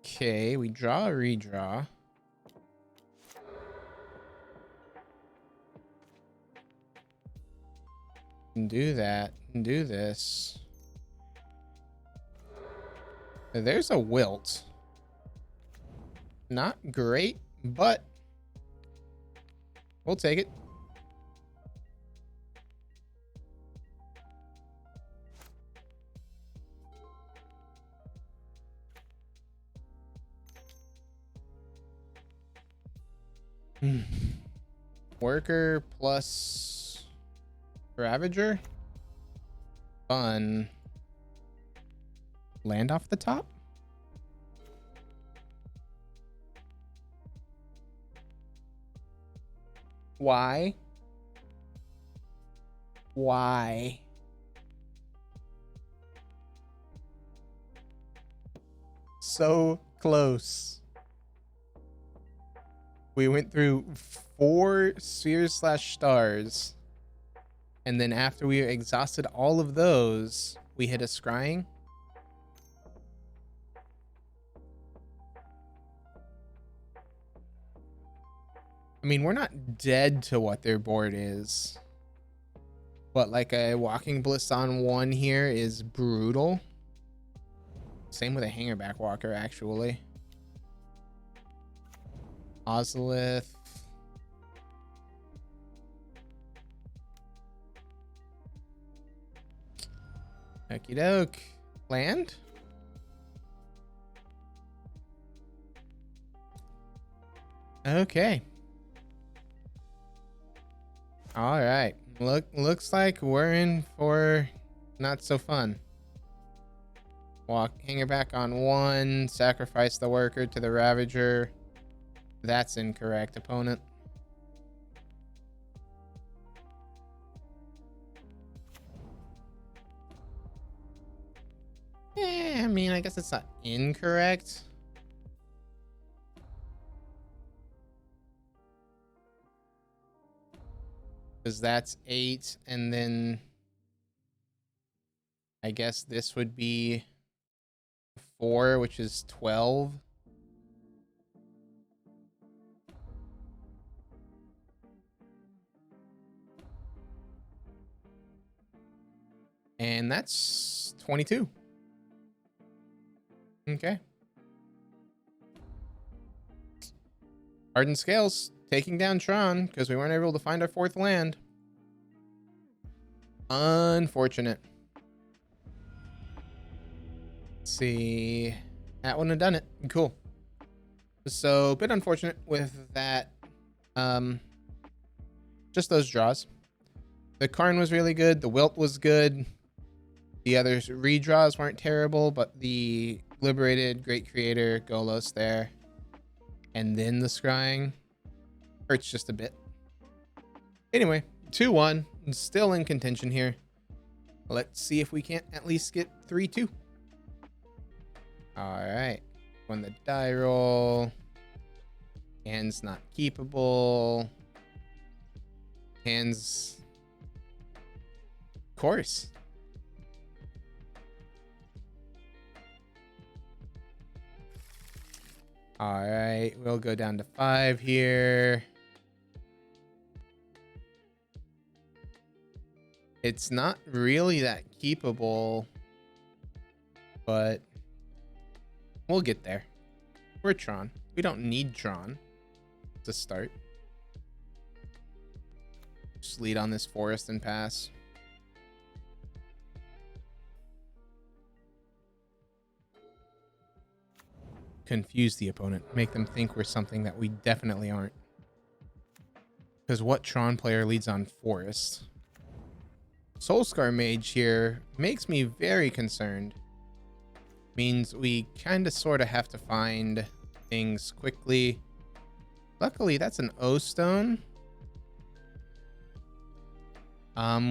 [SPEAKER 1] Okay, we draw a redraw. And do that and do this. There's a wilt. Not great, but we'll take it. Worker plus Ravager. Fun. Land off the top? Why? Why? So close. We went through 4 spheres / stars. And then after we exhausted all of those, we hit a scrying. I mean, we're not dead to what their board is. But like a Walking Bliss on 1 here is brutal. Same with a Hangerback Walker, actually. Ozolith. Okie doke. Land? Okay. All right. Looks like we're in for not so fun. Walk Hangerback on 1. Sacrifice the worker to the Ravager. That's incorrect, opponent. I mean, I guess it's not incorrect. Because that's 8, and then I guess this would be 4, which is 12. And that's 22. Okay. Hardened Scales taking down Tron because we weren't able to find our 4th land. Unfortunate. Let's see. That wouldn't have done it. Cool. So a bit unfortunate with that. Just those draws. The Karn was really good. The Wilt was good. The other redraws weren't terrible, but the Liberated, Great Creator, Golos there, and then the Scrying hurts just a bit. Anyway, 2-1. Still in contention here. Let's see if we can't at least get 3-2. All right. On the die roll. Hands not keepable. Hands. Of course. All right, we'll go down to 5 here. It's not really that keepable, but we'll get there. We're Tron. We don't need Tron to start. Just lead on this forest and pass. Confuse the opponent. Make them think we're something that we definitely aren't. Because what Tron player leads on forest? Soulscar Mage here makes me very concerned. Means we kind of sort of have to find things quickly. Luckily, that's an O stone.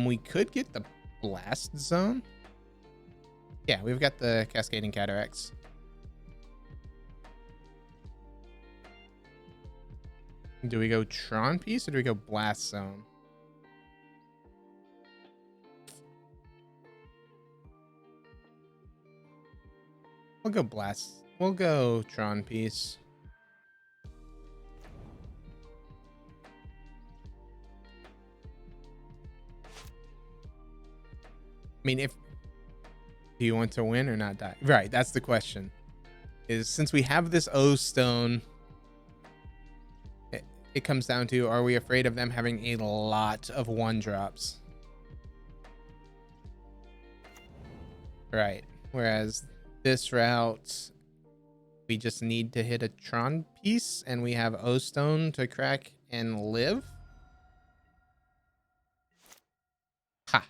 [SPEAKER 1] We could get the blast zone. Yeah, we've got the cascading cataracts. Do we go Tron piece or do we go blast zone? We'll go blast. We'll go Tron piece. I mean, do you want to win or not die? Right, that's the question. Is since we have this O stone, it comes down to, are we afraid of them having a lot of 1-drops? Right. Whereas this route, we just need to hit a Tron piece and we have O stone to crack and live. Ha.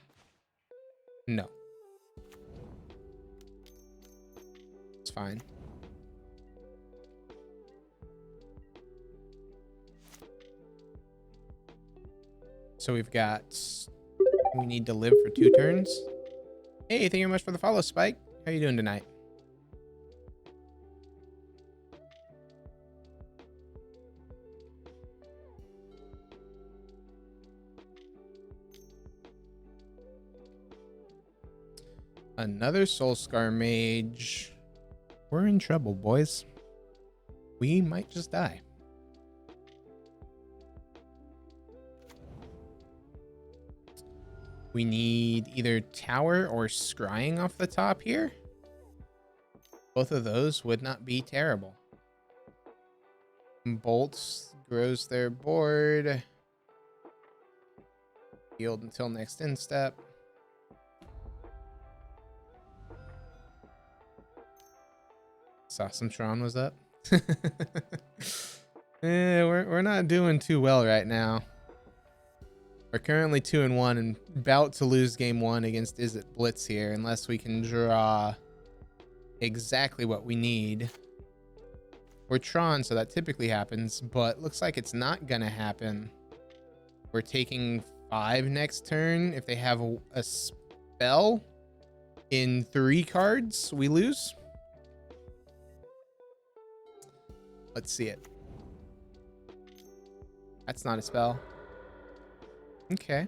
[SPEAKER 1] No. It's fine. So we need to live for 2 turns. Hey, thank you very much for the follow, Spike. How you doing tonight? Another Soulscar Mage. We're in trouble, boys. We might just die. We need either tower or scrying off the top here. Both of those would not be terrible. Bolts grows their board. Yield until next instep. Saw some Tron was up. We're not doing too well right now. We're currently 2-1 and about to lose game 1 against Is It Blitz here, unless we can draw exactly what we need. We're Tron, so that typically happens, but looks like it's not gonna happen. We're taking 5 next turn. If they have a spell in 3 cards, we lose. Let's see it. That's not a spell. Okay.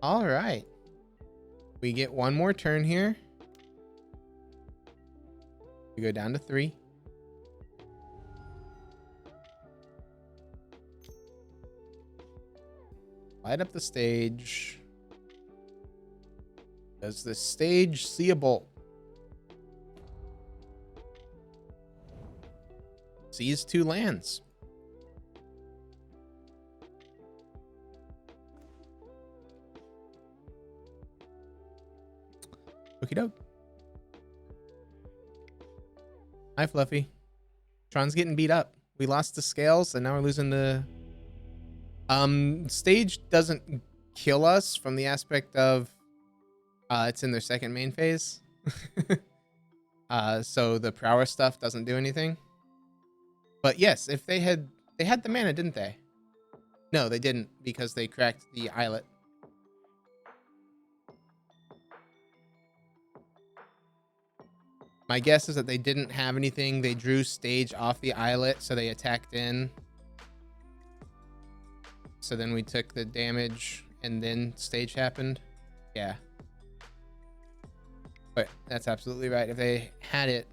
[SPEAKER 1] All right. We get 1 more turn here. We go down to 3. Light up the stage. Does the stage see a bolt? Sees 2 lands. Okie doke. Hi, Fluffy. Tron's getting beat up. We lost the scales, and now we're losing the... Stage doesn't kill us from the aspect of... it's in their second main phase. So the prowess stuff doesn't do anything. But yes, if they had the mana, didn't they? No, they didn't, because they cracked the islet. My guess is that they didn't have anything. They drew stage off the islet, so they attacked in. So then we took the damage, and then stage happened. Yeah. But that's absolutely right. If they had it.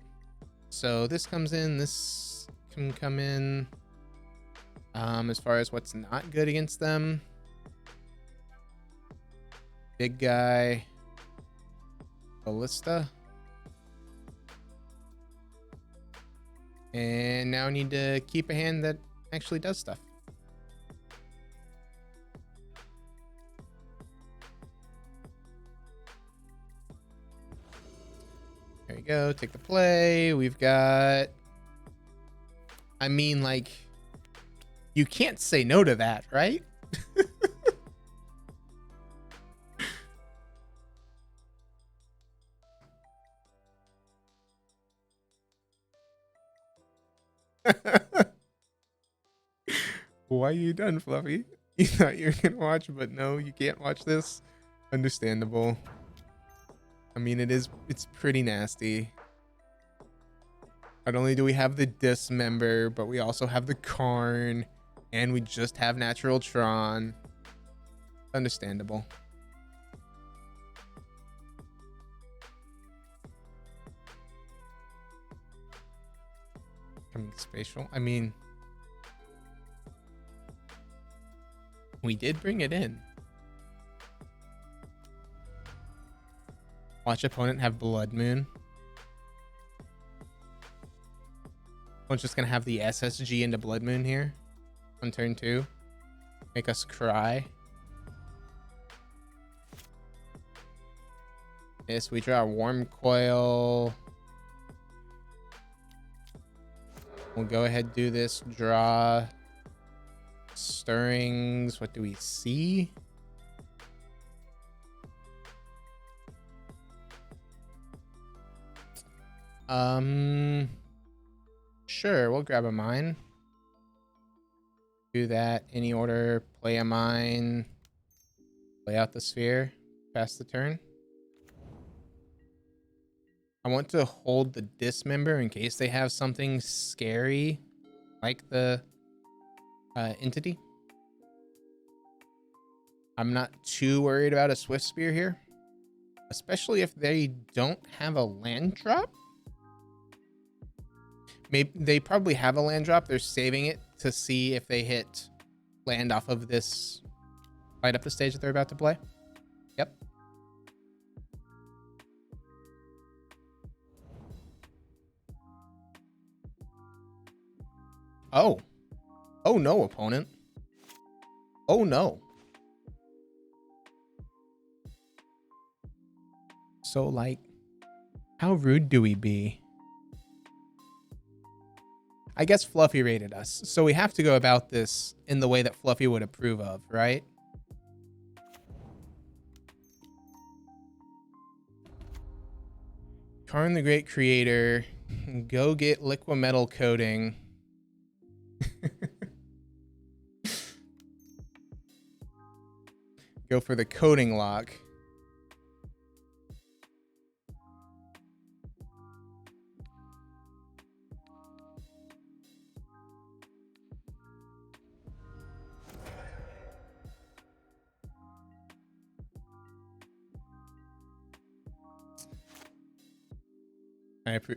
[SPEAKER 1] So this comes in, this can come in. As far as what's not good against them, big guy, ballista, and now I need to keep a hand that actually does stuff. There you go. Take the play. We've got, I mean, like, you can't say no to that, right? Why are you done, Fluffy? You thought you were gonna watch, but no, you can't watch this. Understandable. I mean, it's pretty nasty. Not only do we have the Dismember, but we also have the Karn, and we just have natural Tron. Understandable. Coming spatial. I mean, we did bring it in. Watch opponent have Blood Moon. Opponent's just gonna have the SSG into Blood Moon here on turn 2. Make us cry. Yes, we draw a Wurmcoil. We'll go ahead and do this. Draw Stirrings. What do we see? Sure, we'll grab a mine. Do that. Any order. Play a mine. Play out the sphere. Pass the turn. I want to hold the Dismember in case they have something scary like the entity. I'm not too worried about a Swift Spear here, especially if they don't have a land drop. Maybe they probably have a land drop. They're saving it to see if they hit land off of this light up the stage that they're about to play. Yep. Oh. Oh no, opponent. Oh no. So, like, how rude do we be? I guess Fluffy rated us, so we have to go about this in the way that Fluffy would approve of, right? Karn the Great Creator, go get Liquimetal Coating. Go for the Coating Lock.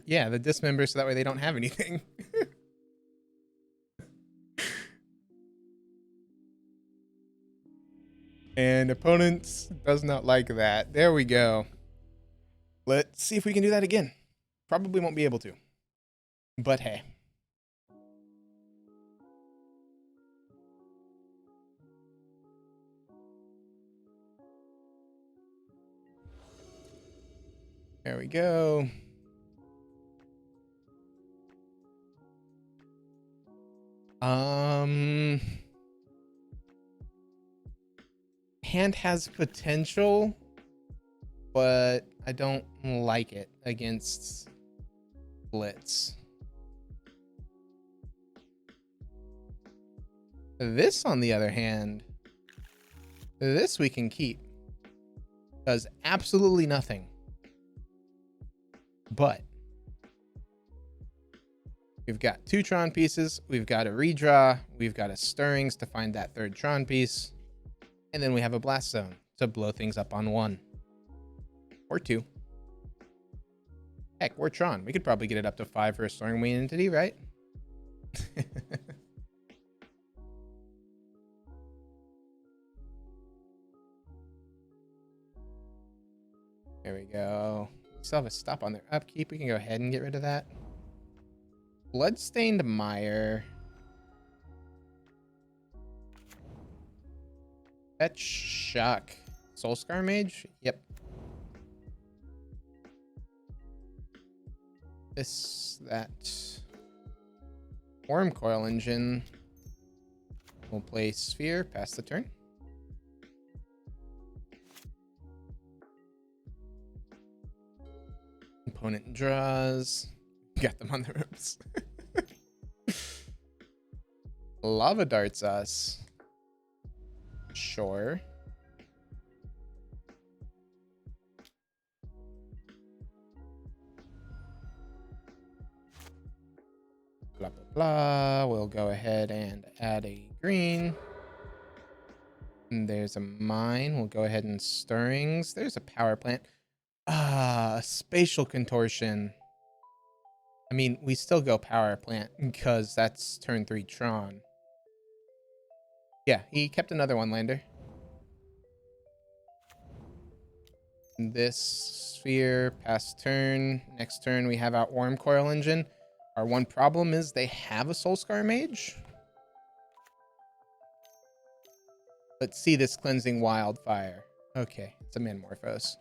[SPEAKER 1] Yeah, the Dismember, so that way they don't have anything. And opponents does not like that. There we go. Let's see if we can do that again. Probably won't be able to. But hey. There we go. Hand has potential, but I don't like it against Blitz. This, on the other hand, this we can keep. Does absolutely nothing. But we've got 2 Tron pieces, we've got a redraw, we've got a Stirrings to find that 3rd Tron piece, and then we have a Blast Zone to blow things up on 1. Or 2. Heck, we're Tron. We could probably get it up to 5 for a Stormwing entity, right? There we go. Still have a stop on their upkeep. We can go ahead and get rid of that. Bloodstained Mire. Fetch Shock. Soulscar Mage? Yep. That. Wurmcoil Engine. We'll play Sphere, pass the turn. Opponent draws. Got them on the ropes. Lava darts us. Sure. Blah, blah, blah. We'll go ahead and add a green. And there's a mine. We'll go ahead and stirrings. There's a power plant. Ah, spatial contortion. I mean, we still go power plant because that's turn 3 Tron. Yeah, he kept another one lander. This sphere, pass turn. Next turn, we have out Wurmcoil Engine. Our one problem is they have a Soulscar Mage. Let's see this Cleansing Wildfire. Okay, it's a Manamorphose.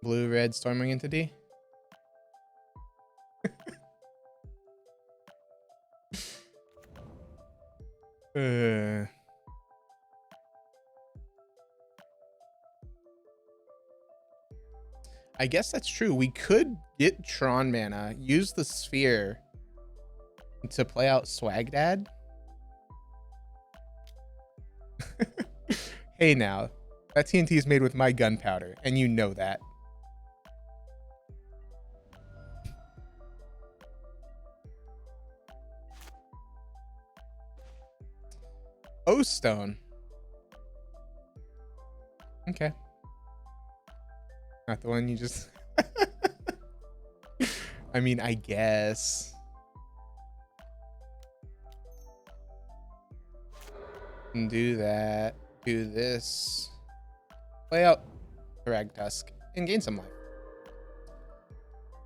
[SPEAKER 1] Blue-red Stormwing Entity. I guess that's true. We could get Tron mana, use the sphere to play out Swagdad. Hey now, that TNT is made with my gunpowder, and you know that. O-Stone. Okay. Not the one you just... I mean, I guess. And do that. Do this. Play out Ragtusk and gain some life.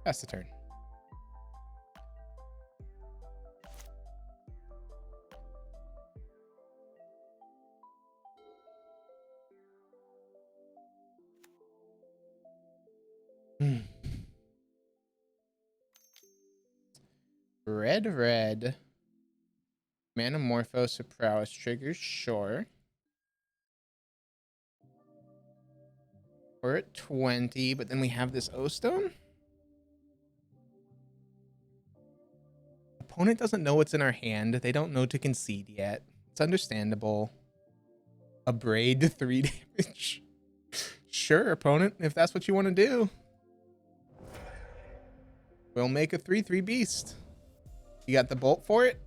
[SPEAKER 1] Pass the turn. Red. Manamorphose of Prowess triggers, sure. We're at 20, but then we have this O-Stone? Opponent doesn't know what's in our hand. They don't know to concede yet. It's understandable. Abrade 3 damage. Sure, opponent, if that's what you want to do. We'll make a 3/3 beast. You got the bolt for it?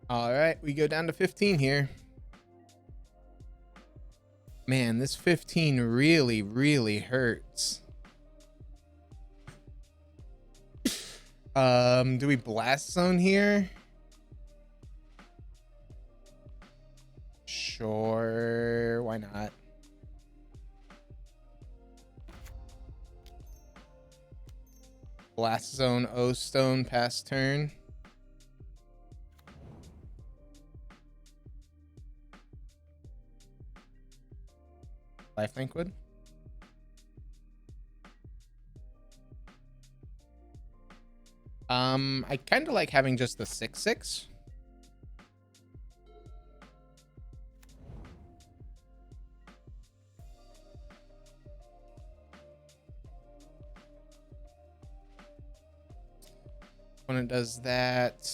[SPEAKER 1] All right, we go down to 15 here. Man, this 15 really, really hurts. Do we blast zone here? Sure, why not? Blast zone, O-Stone, pass turn. Lifelink would. I kind of like having just the 6/6. When it does that,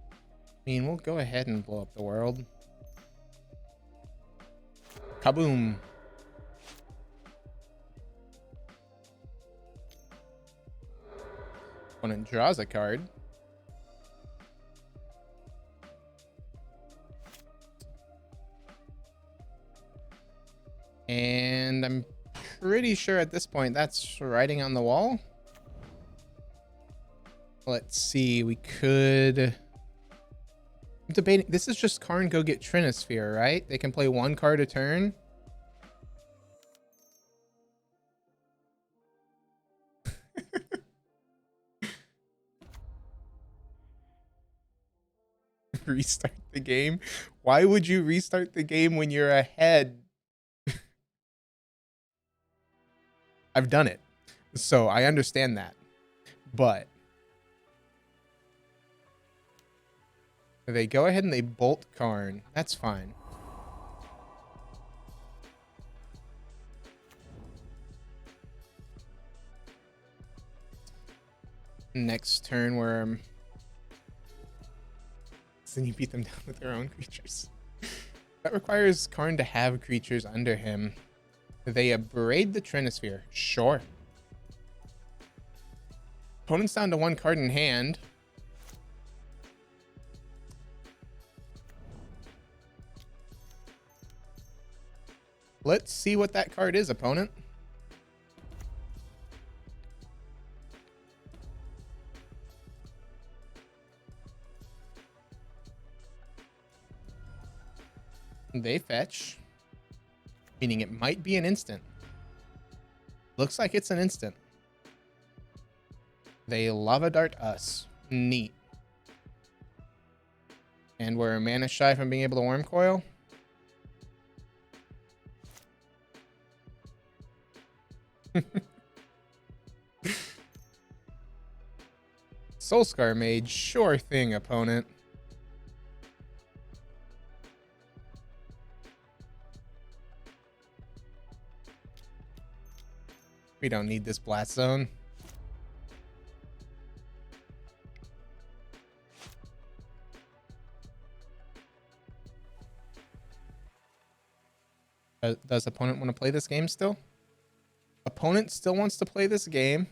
[SPEAKER 1] I mean, we'll go ahead and blow up the world. Kaboom. Opponent draws a card. And I'm pretty sure at this point that's writing on the wall. Let's see, we could... I'm debating, this is just Karn go get Trinisphere, right? They can play one card a turn. Restart the game? Why would you restart the game when you're ahead? I've done it, so I understand that. But they go ahead and they bolt Karn. That's fine. Next turn, Worm. Then you beat them down with their own creatures. That requires Karn to have creatures under him. They abrade the Trinisphere. Sure. Opponent's down to one card in hand. Let's see what that card is, opponent. They fetch, meaning it might be an instant. Looks like it's an instant. They lava dart us. Neat. And we're a mana shy from being able to Wurmcoil. Soulscar Mage, sure thing, opponent. We don't need this blast zone. Does opponent want to play this game still? Opponent still wants to play this game.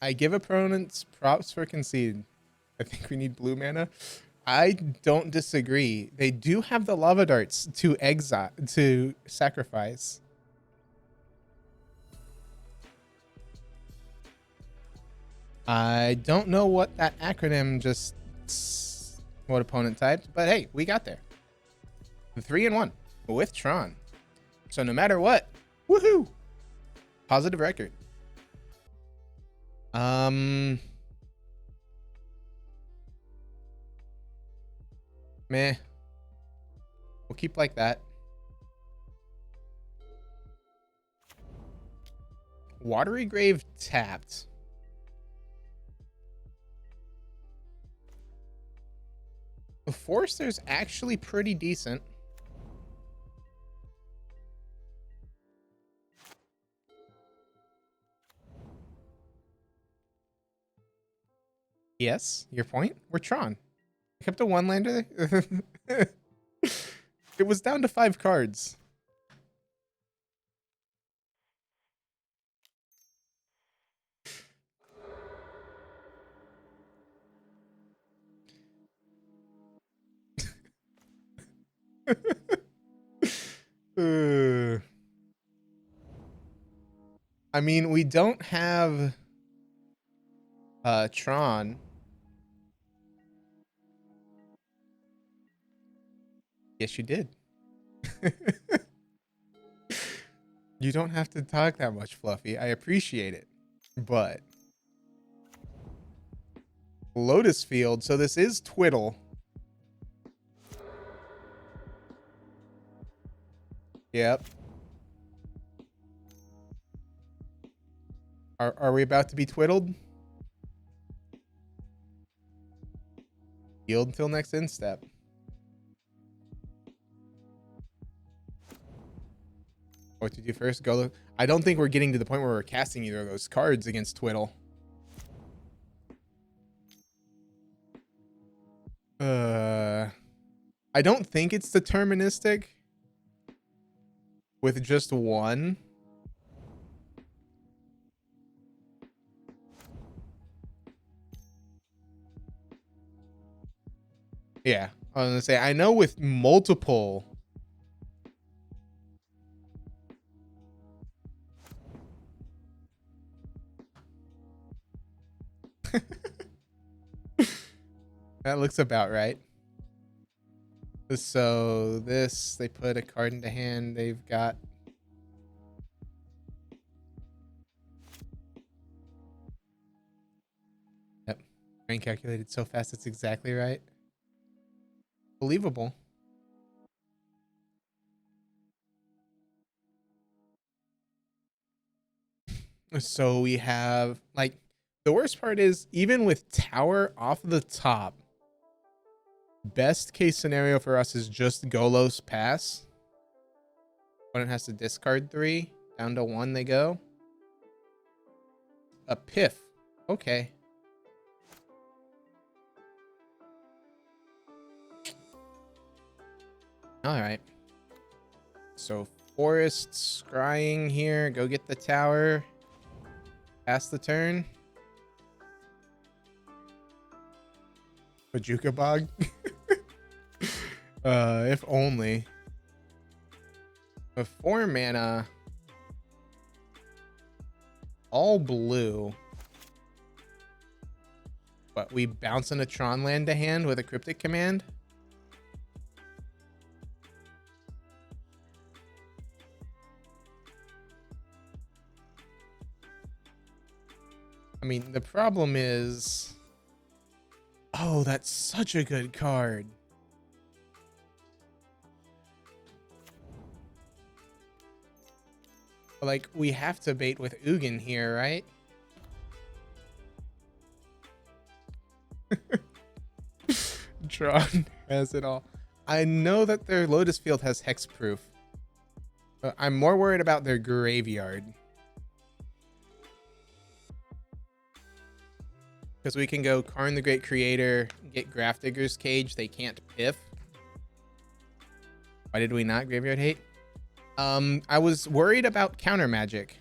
[SPEAKER 1] I give opponents props for concede. I think we need blue mana. I don't disagree. They do have the lava darts to exile, to sacrifice. I don't know what that acronym just what opponent typed, but hey, we got there. 3-1 with Tron. So no matter what, woohoo! Positive record. Meh. We'll keep like that. Watery Grave tapped. The Forcer's actually pretty decent. Yes, your point. We're Tron. Kept a one-lander. It was down to 5 cards. I mean, we don't have Tron. Yes, you did. You don't have to talk that much, Fluffy. I appreciate it. But Lotus Field, so this is Twiddle. Yep. Are we about to be twiddled? Yield until next instep. What to do first? Go. I don't think we're getting to the point where we're casting either of those cards against Twiddle. I don't think it's deterministic with just one. Yeah, I was gonna say, I know with multiple. That looks about right. So this, they put a card into hand. They've got. Yep. Brain calculated so fast, it's exactly right. Believable. So we have, like, the worst part is, even with Tower off the top, best case scenario for us is just Golos pass. Opponent has to discard 3. Down to 1 they go. A Piff. Okay. Alright. So Forest scrying here. Go get the tower. Pass the turn. Bajuka Bog. If only. With 4 mana. All blue. But we bounce in a Tron land to hand with a Cryptic Command. I mean, the problem is... Oh, that's such a good card. Like, we have to bait with Ugin here, right? Tron has it all. I know that their Lotus Field has hexproof, but I'm more worried about their graveyard. Because we can go Karn the Great Creator, get Grafdigger's Cage. They can't piff. Why did we not graveyard hate? I was worried about counter magic.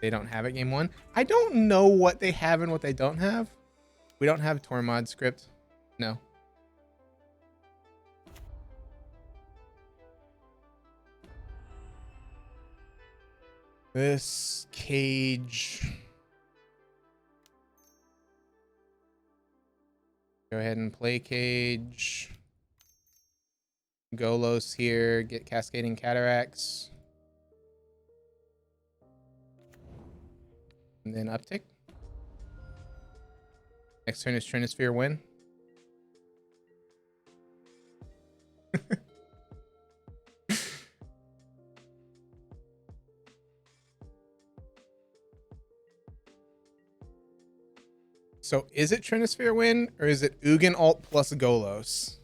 [SPEAKER 1] They don't have it game 1. I don't know what they have and what they don't have. We don't have Tormod script. No. This cage. Go ahead and play cage. Golos here. Get Cascading Cataracts. And then uptick. Next turn is Trinisphere win. So is it Trinisphere win or is it Ugin alt plus Golos?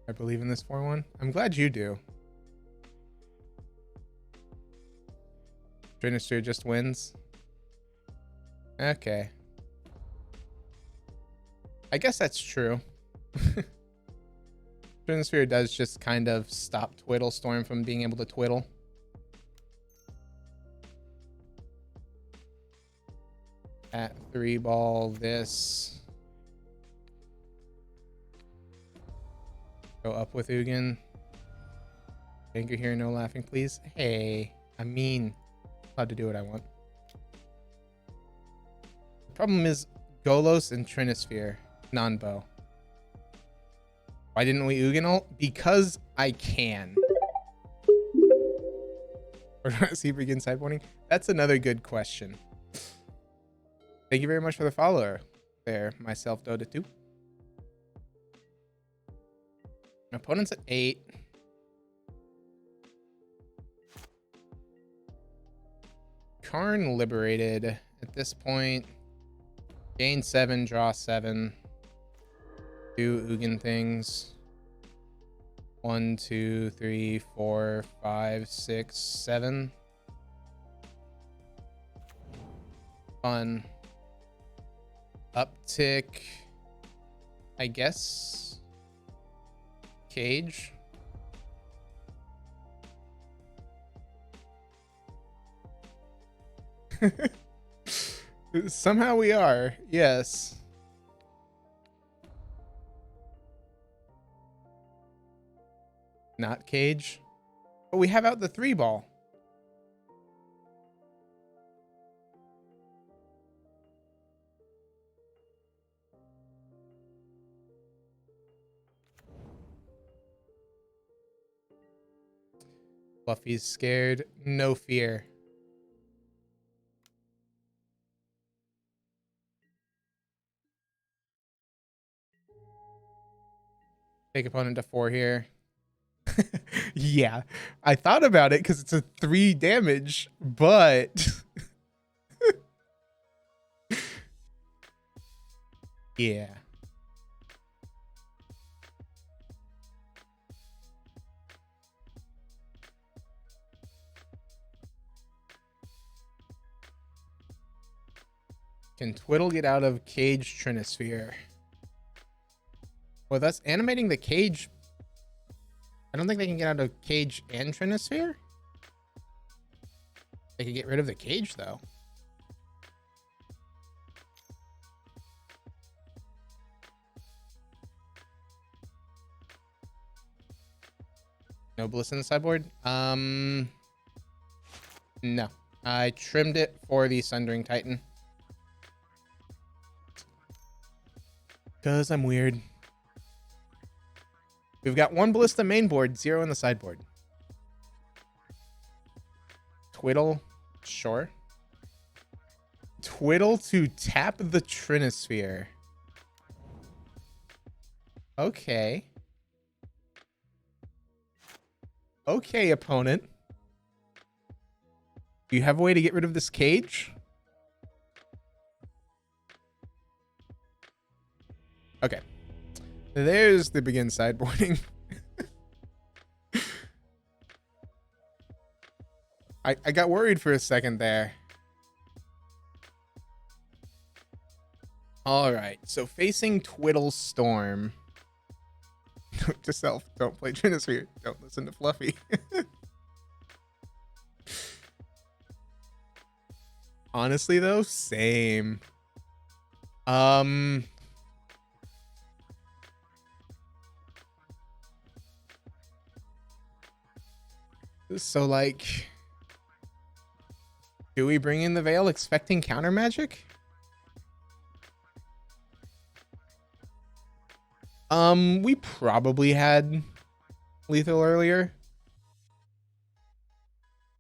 [SPEAKER 1] I believe in this 4-1. I'm glad you do. Trinisphere just wins. Okay. I guess that's true. Trinisphere does just kind of stop Twiddle Storm from being able to twiddle. At 3 ball this. Go up with Ugin. Anger here, no laughing, please. Hey, I mean, allowed to do what I want. The problem is Golos and Trinisphere, non-bow. Why didn't we Ugin ult? Because I can. Or do I see begin sideboarding? That's another good question. Thank you very much for the follower there, myself Dota 2. Opponent's at 8. Karn liberated at this point. Gain 7, draw 7. 2 Ugin things. 1, 2, 3, 4, 5, 6, 7. Fun. Uptick. I guess. cage. Somehow we are, yes. Not cage. But we have out the 3-ball. Fluffy's scared. No fear. Take opponent to 4 here. Yeah, I thought about it because it's a 3 damage, but yeah. Can Twiddle get out of cage Trinisphere? Well, that's animating the cage. I don't think they can get out of cage and Trinisphere. They can get rid of the cage, though. No bliss in the sideboard? No. I trimmed it for the Sundering Titan. Because I'm weird. We've got 1 Ballista main board, 0 in the sideboard. Twiddle, sure. Twiddle to tap the Trinisphere. Okay. Okay, opponent. Do you have a way to get rid of this cage? Okay. There's the begin sideboarding. I got worried for a second there. All right, so facing Twiddle Storm. Note to self, don't play Trinisphere. Don't listen to Fluffy. Honestly, though, same. So, like, do we bring in the Veil expecting counter magic? We probably had lethal earlier.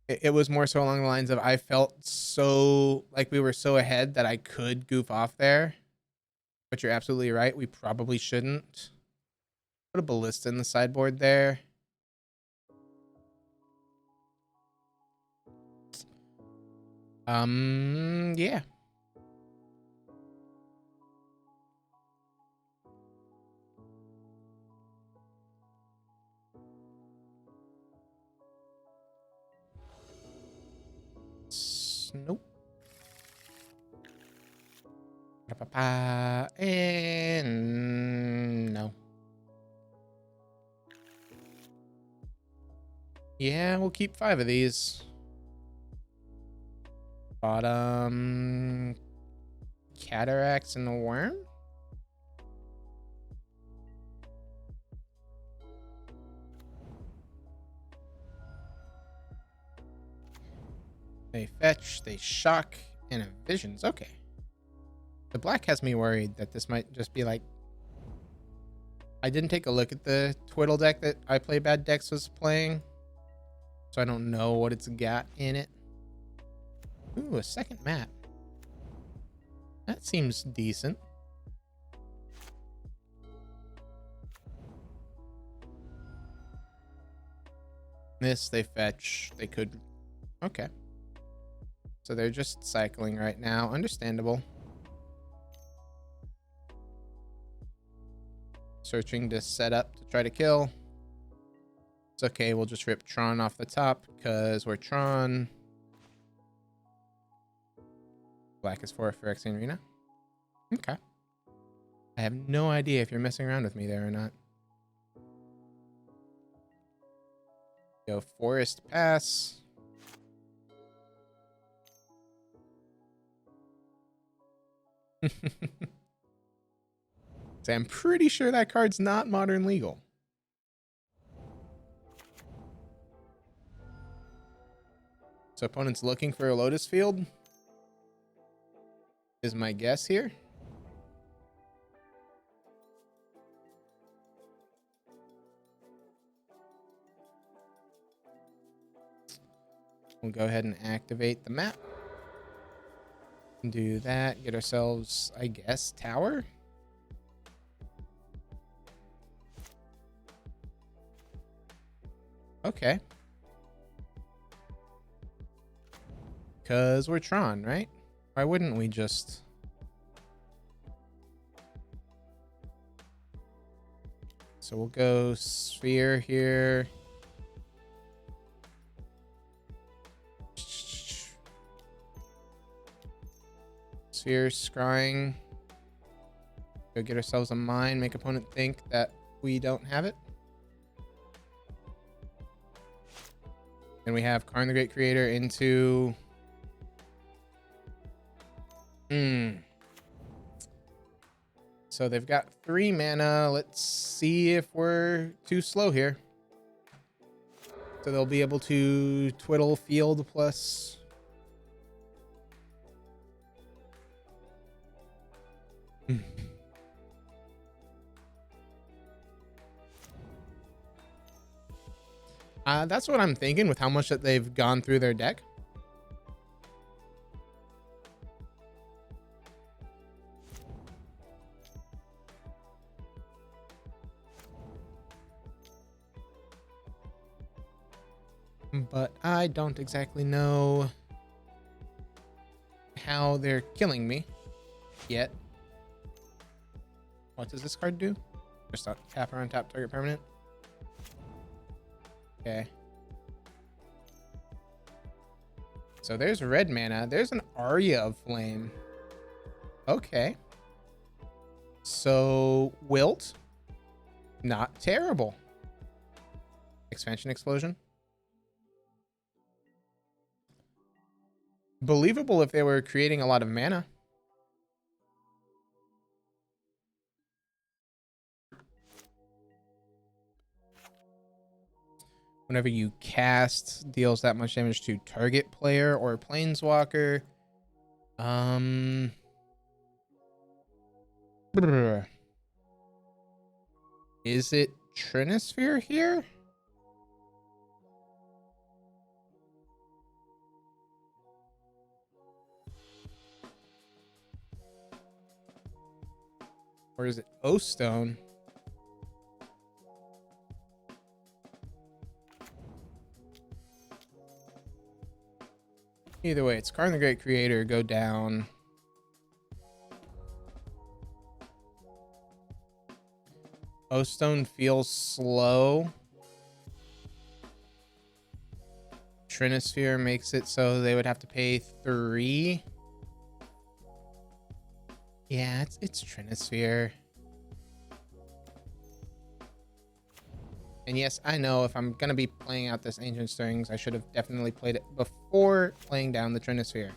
[SPEAKER 1] It was more so along the lines of I felt so like we were so ahead that I could goof off there. But you're absolutely right. We probably shouldn't. Put a Ballista in the sideboard there. Yeah. Nope. And no. Yeah, we'll keep 5 of these. Bottom. Cataracts and the Worm? They fetch, they shock, and a visions. Okay. The black has me worried that this might just be like... I didn't take a look at the Twiddle deck that I Play Bad Decks was playing. So I don't know what it's got in it. Ooh, a second map. That seems decent. This, they fetch. They could... Okay. So they're just cycling right now. Understandable. Searching to set up to try to kill. It's okay. We'll just rip Tron off the top because we're Tron. Black is for Phyrexian Arena. Okay. I have no idea if you're messing around with me there or not. Go Forest Pass. So I'm pretty sure that card's not modern legal. So opponent's looking for a Lotus Field, is my guess here. We'll go ahead and activate the map. Do that, get ourselves, I guess, tower. Okay. Because we're Tron, right? Why wouldn't we just... So we'll go Sphere here. Sphere, scrying. Go get ourselves a mine, make opponent think that we don't have it. And we have Karn the Great Creator into... So they've got 3 mana. Let's see if we're too slow here. So they'll be able to twiddle field plus... That's what I'm thinking with how much that they've gone through their deck. But I don't exactly know how they're killing me yet. What does this card do? Just tap or untap target permanent. Okay. So there's red mana. There's an Aria of Flame. Okay. So Wilt. Not terrible. Expansion Explosion. Believable if they were creating a lot of mana. Whenever you cast, deals that much damage to target player or planeswalker. Is it Trinisphere here? Or is it O-Stone? Either way, it's Karn the Great Creator, go down. O-Stone feels slow. Trinisphere makes it so they would have to pay 3. Yeah, it's Trinisphere. And yes, I know if I'm going to be playing out this Ancient Stirrings, I should have definitely played it before laying down the Trinisphere.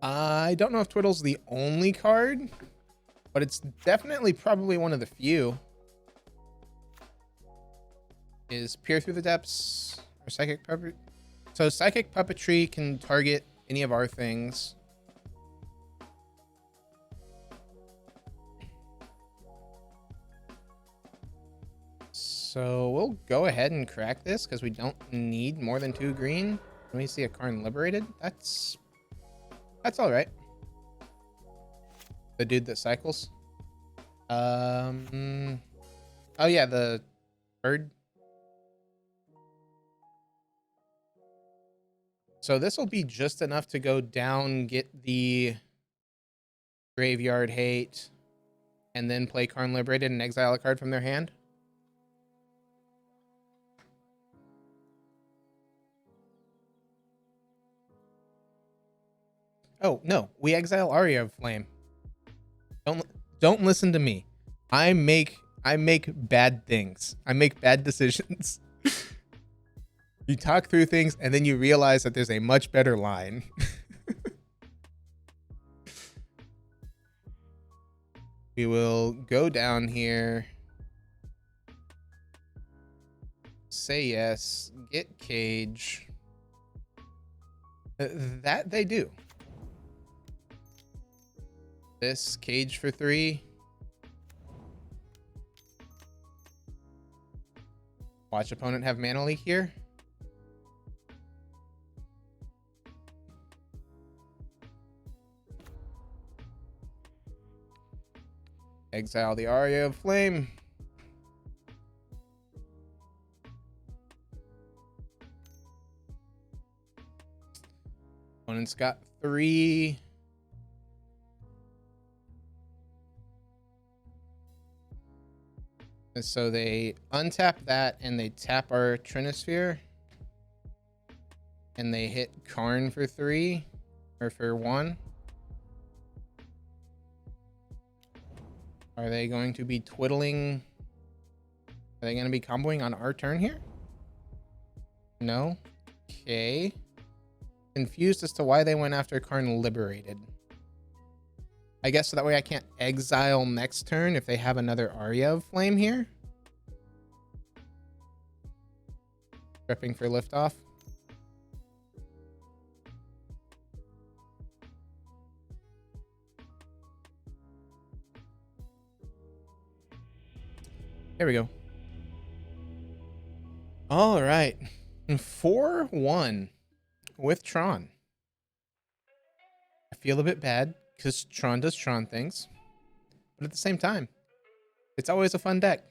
[SPEAKER 1] I don't know if Twiddle's the only card, but it's definitely probably one of the few. Is Peer Through the Depths or Psychic Puppetry? So Psychic Puppetry can target any of our things. So we'll go ahead and crack this because we don't need more than 2 green. Let me see a Karn Liberated. That's all right. The dude that cycles. Oh yeah, the bird. So this will be just enough to go down, get the Graveyard Hate, and then play Karn Liberated and exile a card from their hand. Oh, no. We exile Aria of Flame. Don't listen to me. I make bad things. I make bad decisions. You talk through things and then you realize that there's a much better line. We will go down here. Say yes. Get Cage. That they do. This Cage for 3. Watch opponent have mana leak here. Exile the Aria of Flame. Opponent's got 3. And so they untap that and they tap our Trinisphere. And they hit Karn for 3 or for 1. Are they going to be twiddling? Are they going to be comboing on our turn here? No. Okay. Confused as to why they went after Karn Liberated. I guess so that way I can't exile next turn if they have another Aria of Flame here. Prepping for liftoff. There we go. All right. 4-1 with Tron. I feel a bit bad because Tron does Tron things. But at the same time, it's always a fun deck.